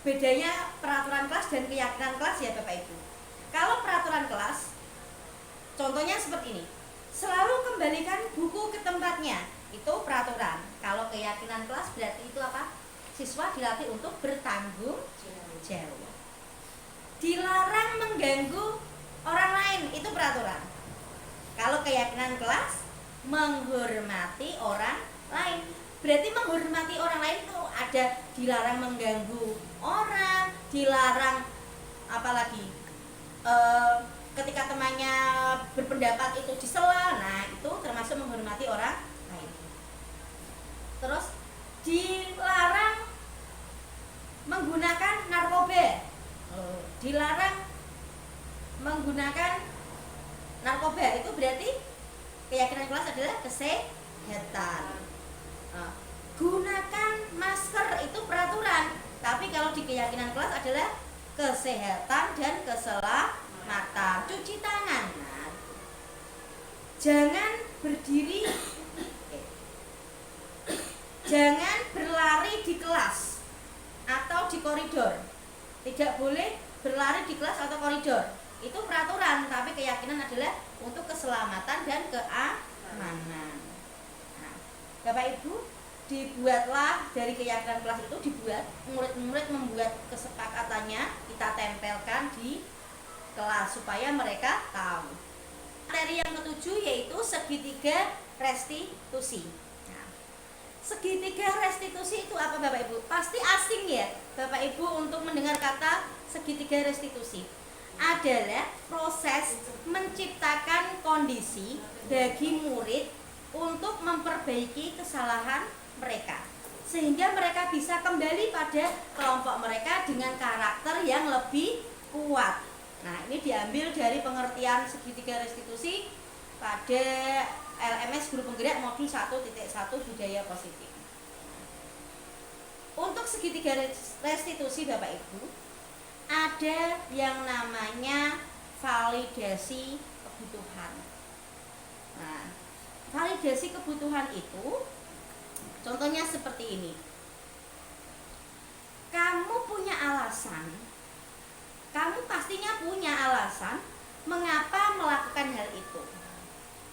bedanya peraturan kelas dan keyakinan kelas ya Bapak Ibu. Kalau peraturan kelas, contohnya seperti ini: selalu kembalikan buku ke tempatnya. Itu peraturan. Kalau keyakinan kelas berarti itu apa? Siswa dilatih untuk bertanggung jawab. Dilarang mengganggu orang lain, itu peraturan. Kalau keyakinan kelas, menghormati orang lain. Berarti menghormati orang lain itu ada dilarang mengganggu orang, dilarang apalagi ketika temannya berpendapat itu disela. Nah, itu termasuk menghormati orang lain. Terus dilarang menggunakan narkoba. Dilarang menggunakan narkoba, itu berarti keyakinan kelas adalah kesehatan. Gunakan masker, itu peraturan. Tapi kalau di keyakinan kelas adalah kesehatan dan keselamatan. Cuci tangan. Jangan berdiri, jangan berlari di kelas atau di koridor. Tidak boleh berlari di kelas atau koridor. Itu peraturan, tapi keyakinan adalah untuk keselamatan dan keamanan. Nah, Bapak Ibu, dibuatlah dari keyakinan kelas itu, dibuat murid-murid membuat kesepakatannya, kita tempelkan di kelas supaya mereka tahu. Materi yang ketujuh yaitu segitiga restitusi. Nah, segitiga restitusi itu apa Bapak Ibu? Pasti asing ya Bapak Ibu untuk mendengar kata segitiga restitusi. Adalah proses menciptakan kondisi bagi murid untuk memperbaiki kesalahan mereka, sehingga mereka bisa kembali pada kelompok mereka dengan karakter yang lebih kuat. Nah, ini diambil dari pengertian segitiga restitusi pada LMS Guru Penggerak modul 1.1 budaya positif. Untuk segitiga restitusi Bapak Ibu, ada yang namanya validasi kebutuhan. Nah, validasi kebutuhan itu contohnya seperti ini. Kamu punya alasan, kamu pastinya punya alasan mengapa melakukan hal itu.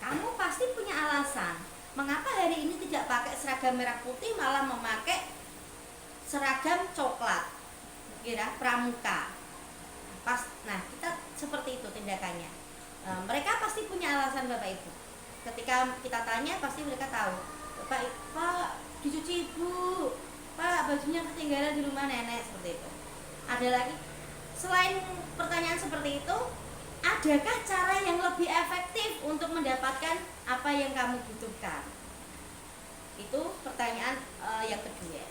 Kamu pasti punya alasan. mengapa hari ini tidak pakai seragam merah putih malah memakai seragam coklat, kira pramuka. Nah, kita seperti itu tindakannya. Mereka pasti punya alasan Bapak Ibu. Ketika kita tanya pasti mereka tahu. Pak, dicuci Ibu. Pak, bajunya ketinggalan di rumah nenek, seperti itu. Ada lagi, selain pertanyaan seperti itu, adakah cara yang lebih efektif untuk mendapatkan apa yang kamu butuhkan? Itu pertanyaan yang kedua.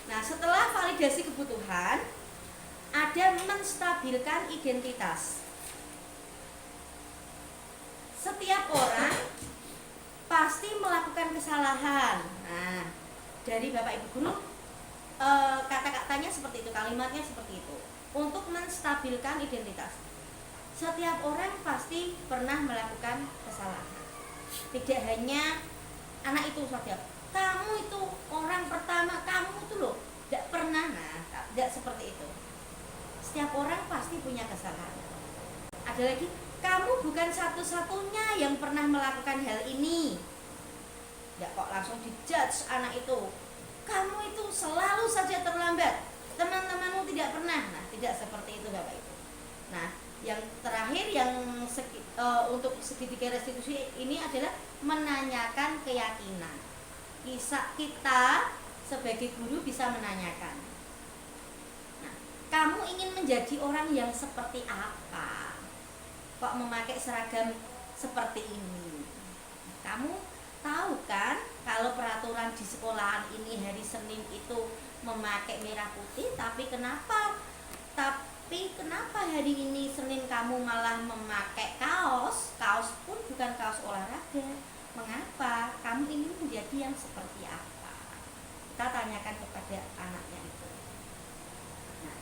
Nah, setelah validasi kebutuhan, ada menstabilkan identitas. Setiap orang pasti melakukan kesalahan. Nah, dari Bapak Ibu Guru, kata-katanya seperti itu, kalimatnya seperti itu. Untuk menstabilkan identitas. Setiap orang pasti pernah melakukan kesalahan. Tidak hanya anak itu saja. Kamu itu orang pertama, kamu itu loh tidak pernah. Nah, tidak seperti itu. Setiap orang pasti punya kesalahan. Ada lagi, kamu bukan satu-satunya yang pernah melakukan hal ini. Tidak kok langsung dijudge anak itu. Kamu itu selalu saja terlambat. Teman-temanmu tidak pernah. Nah, tidak seperti itu Bapak Ibu. Nah, yang terakhir yang untuk segitiga restitusi ini adalah menanyakan keyakinan. Kita sebagai guru bisa menanyakan. Nah, kamu ingin menjadi orang yang seperti apa? Kok memakai seragam seperti ini? Kamu tahu kan kalau peraturan di sekolahan ini hari Senin itu memakai merah putih, tapi kenapa hari ini Senin kamu malah memakai kaos? Kaos pun bukan kaos olahraga. Mengapa? Kamu ingin menjadi yang seperti apa? Kita tanyakan kepada anaknya itu. Nah,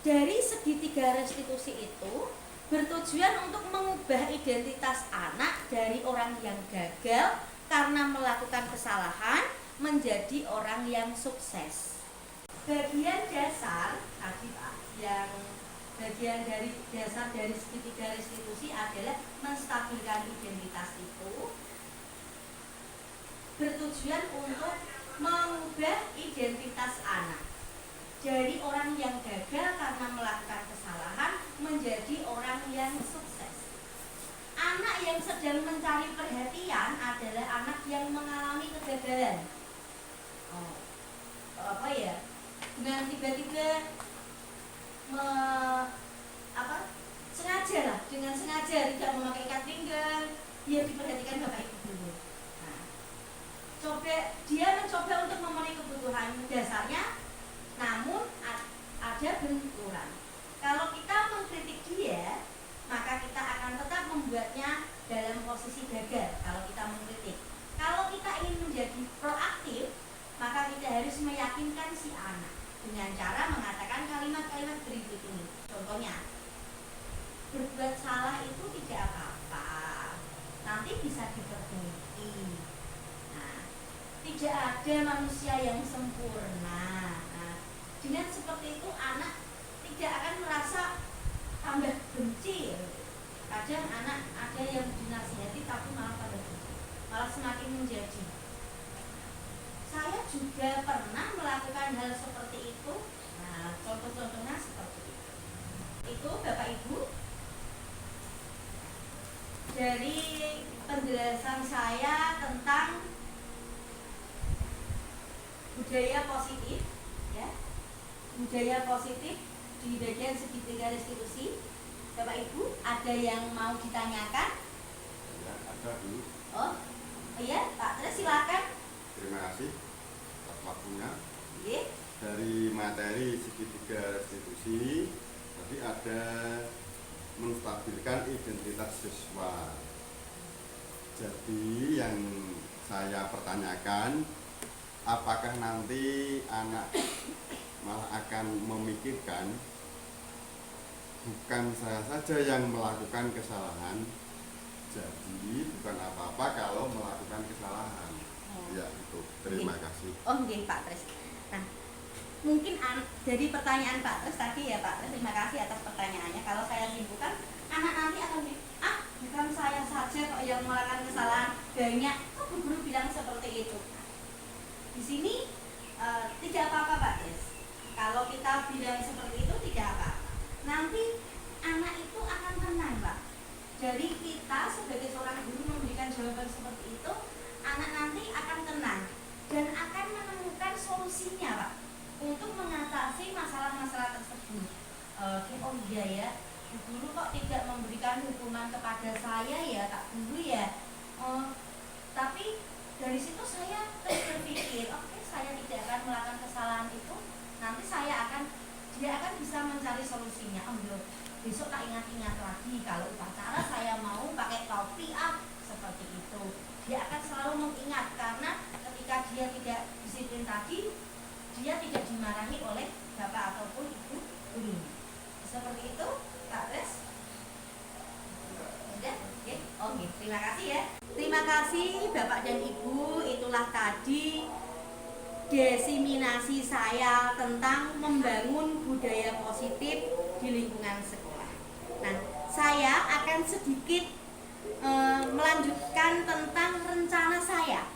dari segitiga restitusi itu bertujuan untuk mengubah identitas anak dari orang yang gagal karena melakukan kesalahan menjadi orang yang sukses. Bagian dasar tadi Pak, yang bagian dari dasar dari segitiga restitusi adalah menstabilkan identitas itu, bertujuan untuk mengubah identitas anak dari orang yang gagal karena melakukan kesalahan menjadi orang yang sukses. Anak yang sedang mencari perhatian adalah anak yang mengalami kegagalan. Dengan tiba-tiba dengan sengaja tidak memakai ikat pinggang, dia diperhatikan Bapak Ibu dulu. Nah, dia mencoba untuk memenuhi kebutuhan dasarnya, namun ada benturan. Kalau kita mengkritik dia, maka kita akan tetap membuatnya dalam posisi gagal. Kalau kita mengkritik, kalau kita ingin menjadi proaktif, maka kita harus meyakinkan si anak dengan cara mengatakan kalimat-kalimat berikut ini. Contohnya, berbuat salah itu tidak apa-apa, nanti bisa diperbaiki. Nah, tidak ada manusia yang sempurna. Nah, dengan seperti itu anak tidak akan merasa tambah benci. Kadang anak ada yang dinasihati tapi malah tambah benci, malah semakin menjadi. Saya juga pernah melakukan hal seperti itu. Nah, contoh-contohnya seperti itu. Itu Bapak Ibu dari penjelasan saya tentang budaya positif, ya, budaya positif di bagian segitiga restitusi. Bapak Ibu ada yang mau ditanyakan? Ya, ada dulu. Oh iya Pak Tres, silakan. Terima kasih atas waktunya. Iya. Dari materi segitiga restitusi tadi ada menstabilkan identitas siswa. Jadi yang saya pertanyakan, apakah nanti anak malah akan memikirkan bukan saya saja yang melakukan kesalahan, jadi bukan apa-apa kalau melakukan kesalahan. Ya, itu. Terima kasih. Oh, nggih Pak Tres. Nah, mungkin dari pertanyaan Pak Tres tadi ya Pak Tres, terima kasih atas pertanyaannya. Kalau saya simpulkan, anak nanti akan bukan saya saja kok yang melakukan kesalahan, banyak, kok Bu Guru bilang seperti itu? Di sini tidak apa-apa Pak Des. Kalau kita bilang seperti itu tidak apa-apa. Nanti anak itu akan tenang Pak. Jadi kita sebagai seorang guru memberikan jawaban seperti itu, anak nanti akan tenang dan akan menemukan solusinya Pak untuk mengatasi masalah-masalah tersebut. Oh iya ya, Bu Guru kok tidak memberikan hukuman kepada saya ya Kak Guru ya. Tapi dari situ saya terus berpikir, oke, saya tidak akan melakukan kesalahan itu. Nanti dia akan bisa mencari solusinya. Oh iya, besok tak ingat-ingat lagi kalau upacara saya mau pakai topi seperti itu. Dia akan selalu mengingat karena ketika dia tidak disiplin tadi, dia tidak dimarahi oleh bapak ataupun ibu gurunya. Seperti itu, Kak Res. Udah? Oke. Oke, terima kasih ya. Terima kasih Bapak dan Ibu. Itulah tadi desiminasi saya tentang membangun budaya positif di lingkungan sekolah. Nah, saya akan sedikit melanjutkan tentang rencana saya.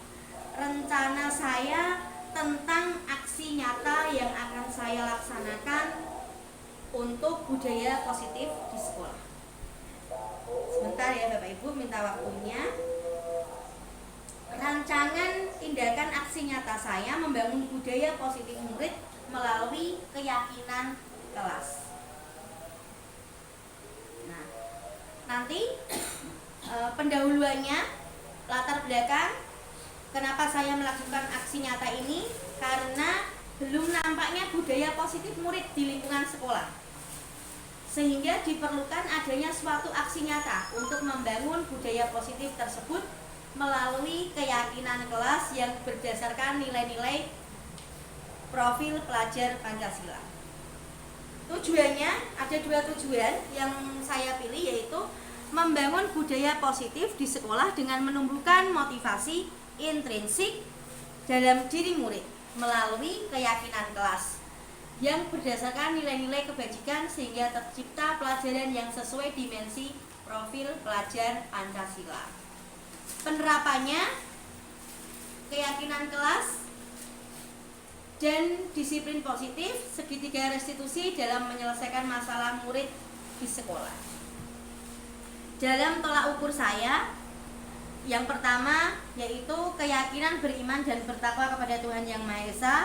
Rencana saya tentang aksi nyata yang akan saya laksanakan untuk budaya positif di sekolah. Sebentar ya Bapak Ibu, minta waktunya. Rancangan tindakan aksi nyata saya membangun budaya positif murid melalui keyakinan kelas. Nah, nanti pendahuluannya, latar belakang kenapa saya melakukan aksi nyata ini, karena belum nampaknya budaya positif murid di lingkungan sekolah, sehingga diperlukan adanya suatu aksi nyata untuk membangun budaya positif tersebut melalui keyakinan kelas yang berdasarkan nilai-nilai profil pelajar Pancasila. Tujuannya, ada 2 tujuan yang saya pilih, yaitu membangun budaya positif di sekolah dengan menumbuhkan motivasi intrinsik dalam diri murid melalui keyakinan kelas yang berdasarkan nilai-nilai kebajikan sehingga tercipta pelajaran yang sesuai dimensi profil pelajar Pancasila. Penerapannya, keyakinan kelas dan disiplin positif, segitiga restitusi dalam menyelesaikan masalah murid di sekolah. Dalam tolak ukur saya, yang pertama yaitu keyakinan beriman dan bertakwa kepada Tuhan Yang Maha Esa.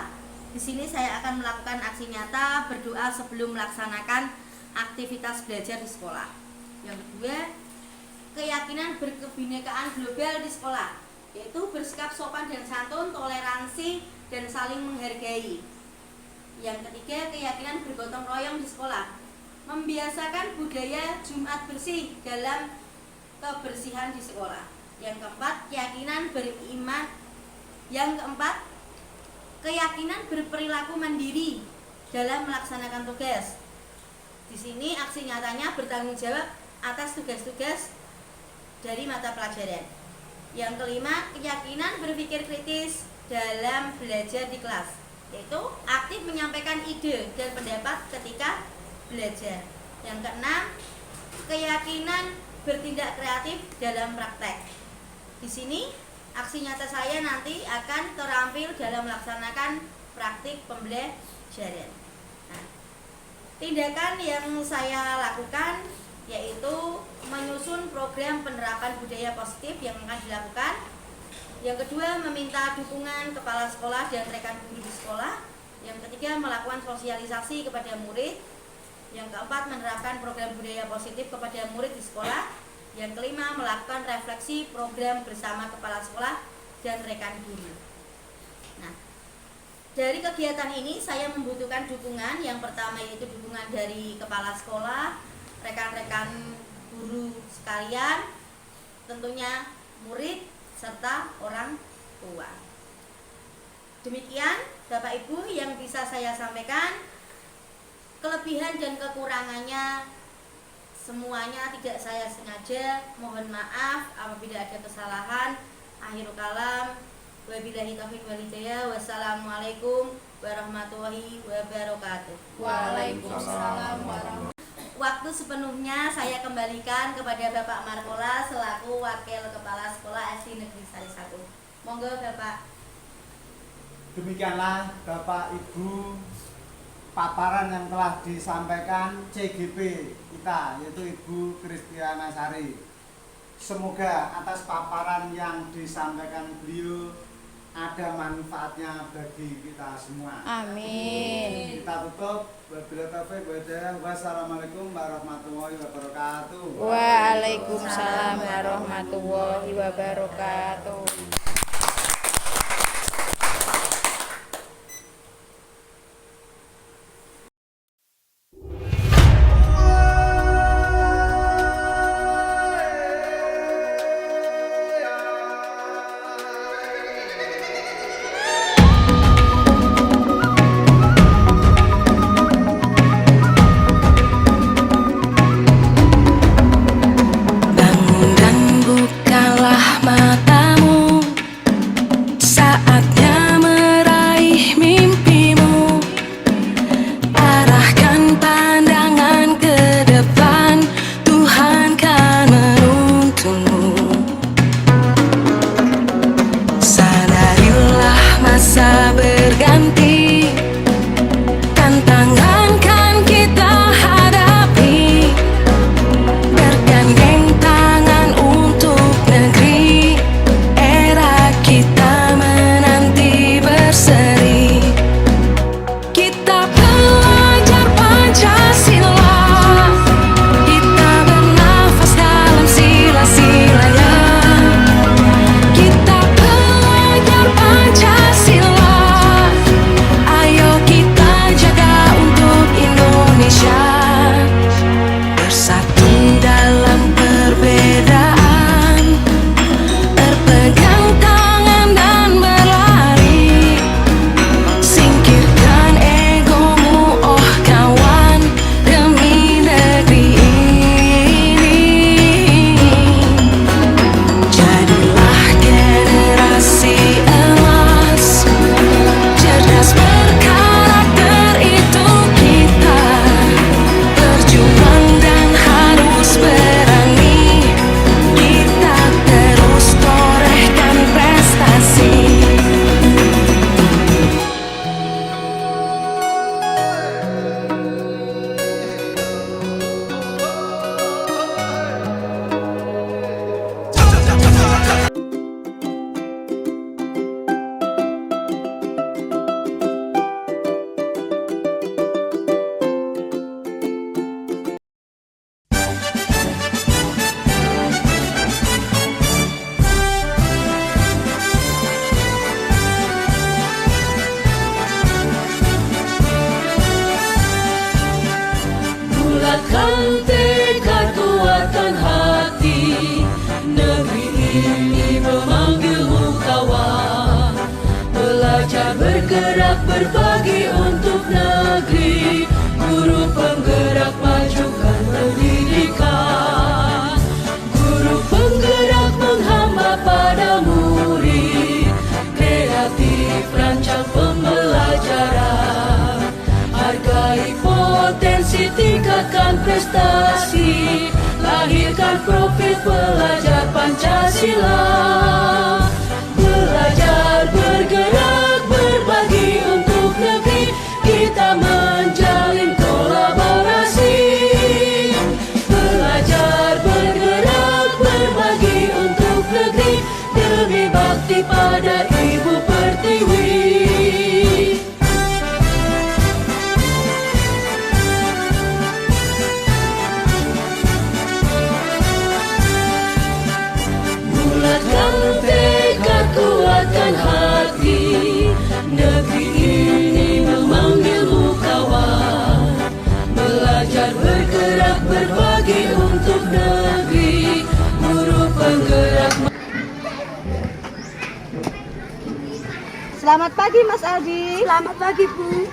Di sini saya akan melakukan aksi nyata berdoa sebelum melaksanakan aktivitas belajar di sekolah. Yang kedua, keyakinan berkebinekaan global di sekolah, yaitu bersikap sopan dan santun, toleransi, dan saling menghargai. Yang ketiga, keyakinan bergotong royong di sekolah, membiasakan budaya Jumat bersih dalam kebersihan di sekolah. Yang keempat, keyakinan beriman. Yang keempat, keyakinan berperilaku mandiri dalam melaksanakan tugas. Di sini aksi nyatanya bertanggung jawab atas tugas-tugas dari mata pelajaran. Yang kelima, keyakinan berpikir kritis dalam belajar di kelas, yaitu aktif menyampaikan ide dan pendapat ketika belajar. Yang keenam, keyakinan bertindak kreatif dalam praktek. Di sini aksi nyata saya nanti akan terampil dalam melaksanakan praktik pembelajaran. Nah, tindakan yang saya lakukan yaitu menyusun program penerapan budaya positif yang akan dilakukan. Yang kedua, meminta dukungan kepala sekolah dan rekan guru di sekolah. Yang ketiga, melakukan sosialisasi kepada murid. Yang keempat, menerapkan program budaya positif kepada murid di sekolah. Yang kelima, melakukan refleksi program bersama kepala sekolah dan rekan guru. Nah, dari kegiatan ini saya membutuhkan dukungan. Yang pertama yaitu dukungan dari kepala sekolah, rekan-rekan guru sekalian, tentunya murid serta orang tua. Demikian Bapak Ibu yang bisa saya sampaikan. Kelebihan dan kekurangannya semuanya tidak saya sengaja. Mohon maaf apabila ada kesalahan. Akhirul kalam, wabillahi taufiq wal hidayah. Wassalamualaikum warahmatullahi wabarakatuh. Waalaikumsalam warahmatullahi wabarakatuh. Waktu waktu sepenuhnya saya kembalikan kepada Bapak Markola selaku Wakil Kepala Sekolah SD Negeri Sari 1. Monggo Bapak. Demikianlah Bapak Ibu paparan yang telah disampaikan CGP kita, yaitu Ibu Kristiana Sari. Semoga atas paparan yang disampaikan beliau ada manfaatnya bagi kita semua. Amin. Kita tutup. Wassalamualaikum warahmatullahi wabarakatuh. Waalaikumsalam warahmatullahi wabarakatuh. Bangun dan bukalah matamu, saatnya meraih mimpimu. Arahkan pandangan ke depan, Tuhan kan menuntunmu. Sadarilah masa berganti, tantangan kan kita hadapi. Bergandeng tangan untuk negeri, era kita menanti berseri. Kita belajar Pancasila, kita bernafas dalam sila-silanya. Kita belajar Pancasila, ayo kita jaga untuk Indonesia. Bersatu dalam perbedaan, berpegang tangan dan berlari. Singkirkan egomu, oh kawan, demi negeri ini. Jadilah generasi emas, cerdas berkarakter itu kita. Berjuang dan harus berani, kita terus torehkan prestasi. Bulatkan tekad, kuatkan hati, negeri ini memanggilmu kawan. Belajar bergerak berbagi untuk negeri, guru penggerak majukan pendidikan. Guru penggerak menghamba pada murid, kreatif rancang pembelajaran. Hargai potensi, tingkatkan prestasi, lahirkan profil pelajar Pancasila. Belajar bergerak berbagi untuk negeri, kita menjalin kolaborasi. Belajar bergerak berbagi untuk negeri, demi bakti pada Ibu Pertiwi. Bulatkan tekad, kuatkan hati, negeri ini memanggilmu kawan. Belajar bergerak berbagi untuk negeri, guru penggerak. Selamat pagi Mas Aldi. Selamat pagi Bu.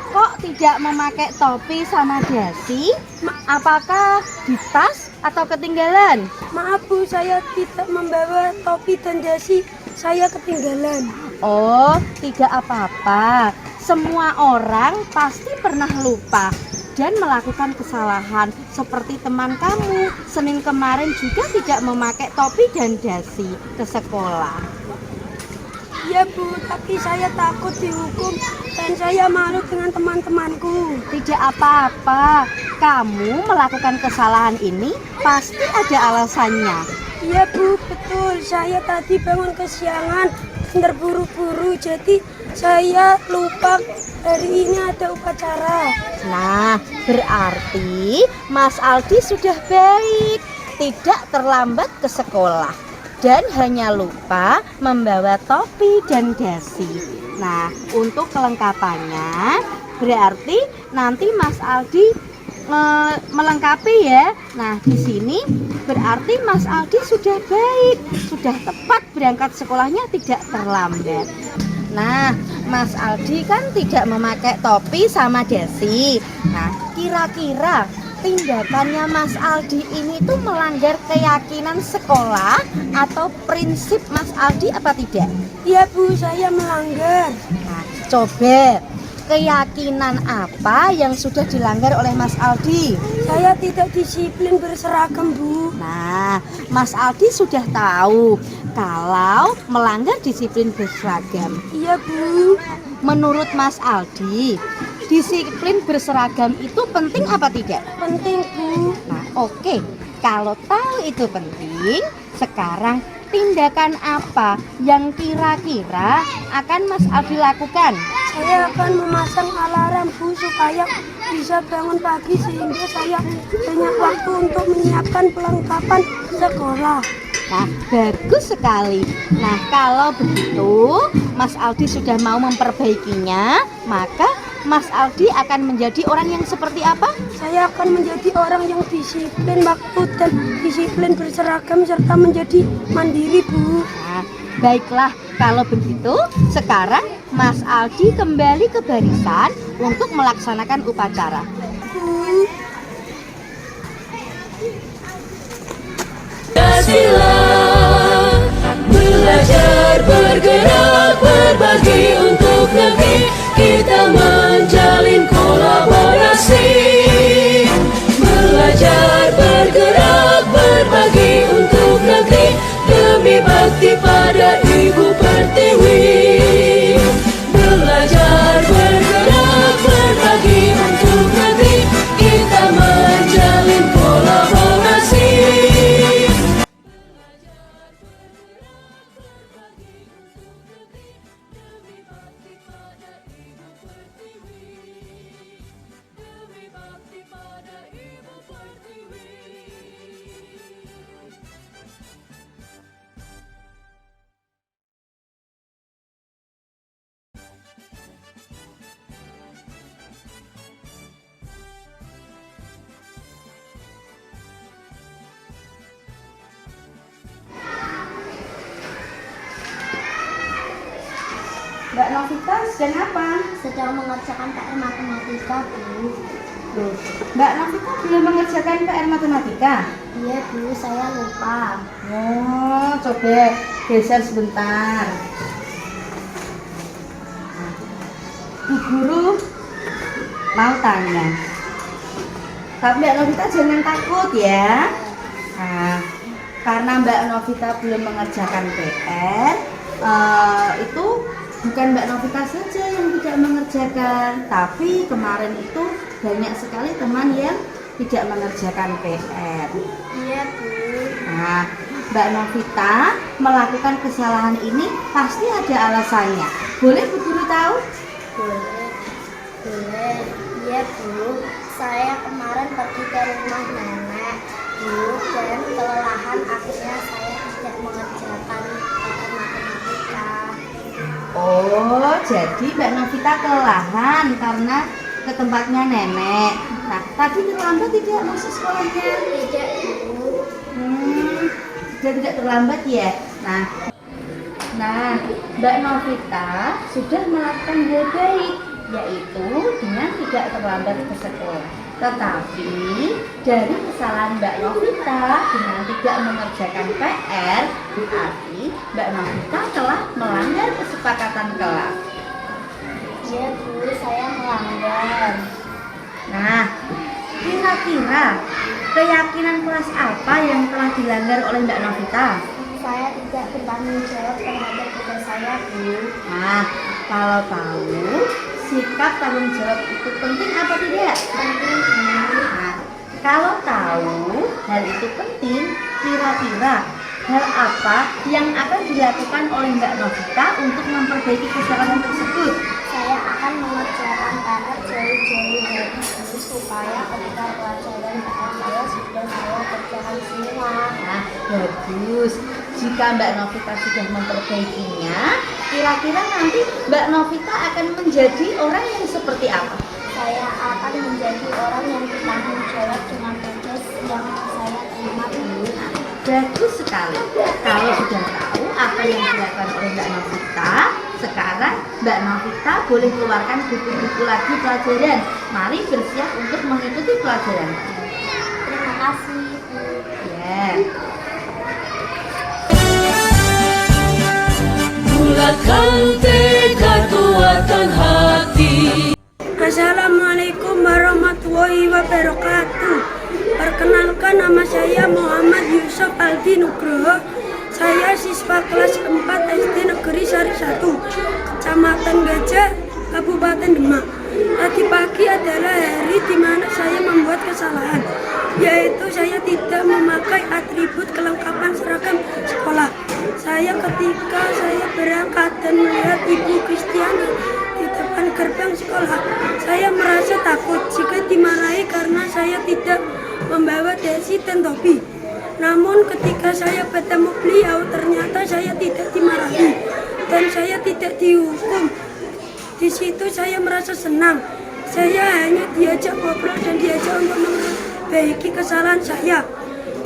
Kok tidak memakai topi sama dasi? Apakah di tas atau ketinggalan? Maaf Bu, saya tidak membawa topi dan dasi. Saya ketinggalan. Oh, tidak apa-apa. Semua orang pasti pernah lupa. dan melakukan kesalahan seperti teman kamu Senin kemarin juga tidak memakai topi dan dasi ke sekolah. Iya Bu, tapi saya takut dihukum dan saya malu dengan teman-temanku. Tidak apa-apa, kamu melakukan kesalahan ini pasti ada alasannya. Iya Bu, betul. Saya tadi bangun kesiangan dan terburu-buru, jadi saya lupa hari ini ada upacara. Nah, berarti Mas Aldi sudah baik, tidak terlambat ke sekolah dan hanya lupa membawa topi dan dasi. Nah, untuk kelengkapannya berarti nanti Mas Aldi melengkapi ya. Nah, di sini berarti Mas Aldi sudah baik, sudah tepat berangkat sekolahnya, tidak terlambat. Nah, Mas Aldi kan tidak memakai topi sama dasi. Nah, kira-kira tindakannya Mas Aldi ini tuh melanggar keyakinan sekolah atau prinsip Mas Aldi apa tidak? Iya Bu, saya melanggar. Nah, coba keyakinan apa yang sudah dilanggar oleh Mas Aldi? Saya tidak disiplin berseragam Bu. Nah, Mas Aldi sudah tahu kalau melanggar disiplin berseragam. Iya Bu. Menurut Mas Aldi, disiplin berseragam itu penting apa tidak? Penting Bu. Nah, oke. Kalau tahu itu penting, sekarang tindakan apa yang kira-kira akan Mas Aldi lakukan? Saya akan memasang alarm Bu supaya bisa bangun pagi sehingga saya banyak waktu untuk menyiapkan perlengkapan sekolah. Nah, bagus sekali. Nah, kalau begitu Mas Aldi sudah mau memperbaikinya, maka Mas Aldi akan menjadi orang yang seperti apa? Saya akan menjadi orang yang disiplin waktu dan disiplin berseragam serta menjadi mandiri Bu. Nah, baiklah, kalau begitu sekarang Mas Aldi kembali ke barisan untuk melaksanakan upacara. Pancasila, belajar, bergerak, berbagi untuk negeri, kita menjalin kolaborasi. Belajar, bergerak, berbagi untuk negeri, demi bakti pada Ibu Pertiwi. Belajar, bergerak, berbagi untuk negeri, kita menjalin kolaborasi. Mbak Novita sedang apa? Sedang mengerjakan PR matematika, Bu. Loh, Mbak Novita belum mengerjakan PR matematika? Iya, Bu, saya lupa. Oh, coba geser sebentar. Bu Guru mau tanya. Tapi Mbak Novita jangan takut ya. Nah, karena Mbak Novita belum mengerjakan PR, itu bukan Mbak Novita saja yang tidak mengerjakan, tapi kemarin itu banyak sekali teman yang tidak mengerjakan PR. Iya, Bu. Nah, Mbak Novita melakukan kesalahan ini pasti ada alasannya. Boleh Bu Guru tahu? Boleh. Iya, Bu. Saya kemarin pergi ke rumah nenek, Bu, dan kelelahan akhirnya saya tidak mengerjakan PR matematika. Oh, jadi Mbak Novita kelelahan karena ke tempatnya nenek. Nah, tadi terlambat tidak masuk sekolahnya? Tidak, Bu. Sudah tidak terlambat ya. Nah, Mbak Novita sudah melakukan hal baik, yaitu dengan tidak terlambat ke sekolah. Tetapi dari kesalahan Mbak Novita dengan tidak mengerjakan PR, berarti Mbak Novita telah melanggar kesepakatan kelas. Iya, Bu, saya melanggar. Nah, kira-kira keyakinan kelas apa yang telah dilanggar oleh Mbak Novita? Saya tidak bertanggung jawab terhadap tugas saya, Bu. Nah, kalau tahu sikap tanggung jawab itu penting apa tidak? Penting. Nah, kalau tahu hal itu penting, kira-kira hal apa yang akan dilakukan oleh Mbak Novita untuk memperbaiki kesalahan tersebut? Saya akan mengerjakan PR jauh-jauh hari ini supaya ketika pelajaran PR saya sudah saya kerjakan semua. Nah, bagus. Jika Mbak Novita sudah memperbaikinya, kira-kira nanti Mbak Novita akan menjadi orang yang seperti apa? Saya akan menjadi orang yang bertanggung jawab dengan tugas yang saya terima dulu. Bagus sekali. Kalau sudah tahu apa yang dilakukan oleh Mbak Novita, sekarang Mbak Novita boleh keluarkan buku-buku lagi pelajaran. Mari bersiap untuk mengikuti pelajaran. Terima kasih, Bu. Ya. Bulatkan tekad, kuatkan hati. Assalamualaikum warahmatullahi wabarakatuh. Perkenalkan, nama saya Muhammad Yusuf Aldi Nugroho. Saya siswa kelas 4 SD Negeri Sari 1, Kecamatan Gajah, Kabupaten Demak. Tadi pagi adalah hari di mana saya membuat kesalahan, yaitu saya tidak memakai atribut kelengkapan seragam sekolah. Ketika saya berangkat dan melihat Ibu Kristiani di depan gerbang sekolah, saya merasa takut jika dimarahi karena saya tidak membawa dasi dan topi. Namun ketika saya bertemu beliau, ternyata saya tidak dimarahi dan saya tidak dihukum. Di situ saya merasa senang. Saya hanya diajak ngobrol dan diajak untuk memperbaiki kesalahan saya.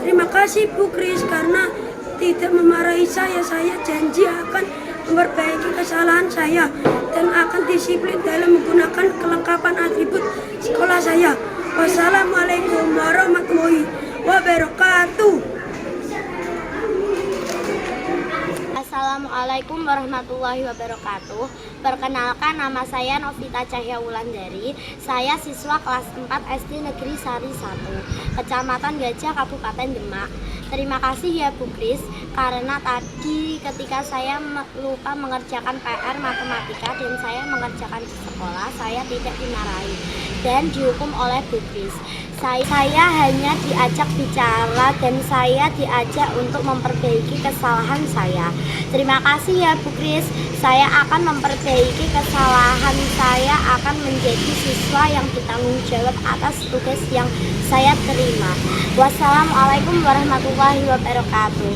Terima kasih Bu Kris karena tidak memarahi saya. Saya janji akan memperbaiki kesalahan saya dan akan disiplin dalam menggunakan kelengkapan atribut sekolah saya. Wassalamualaikum warahmatullahi wabarakatuh. Assalamualaikum warahmatullahi wabarakatuh. Perkenalkan, nama saya Novita Cahya Wulandari. Saya siswa kelas 4 SD Negeri Sari 1, Kecamatan Gajah, Kabupaten Demak. Terima kasih ya Bu Kris, karena tadi ketika saya lupa mengerjakan PR matematika dan saya mengerjakan di sekolah, saya tidak dimarahi dan dihukum oleh Bu Kris. Saya hanya diajak bicara dan saya diajak untuk memperbaiki kesalahan saya. Terima kasih ya Bu Kris, saya akan memperbaiki kesalahan saya, akan menjadi siswa yang bertanggung jawab atas tugas yang saya terima. Wassalamualaikum warahmatullahi wabarakatuh.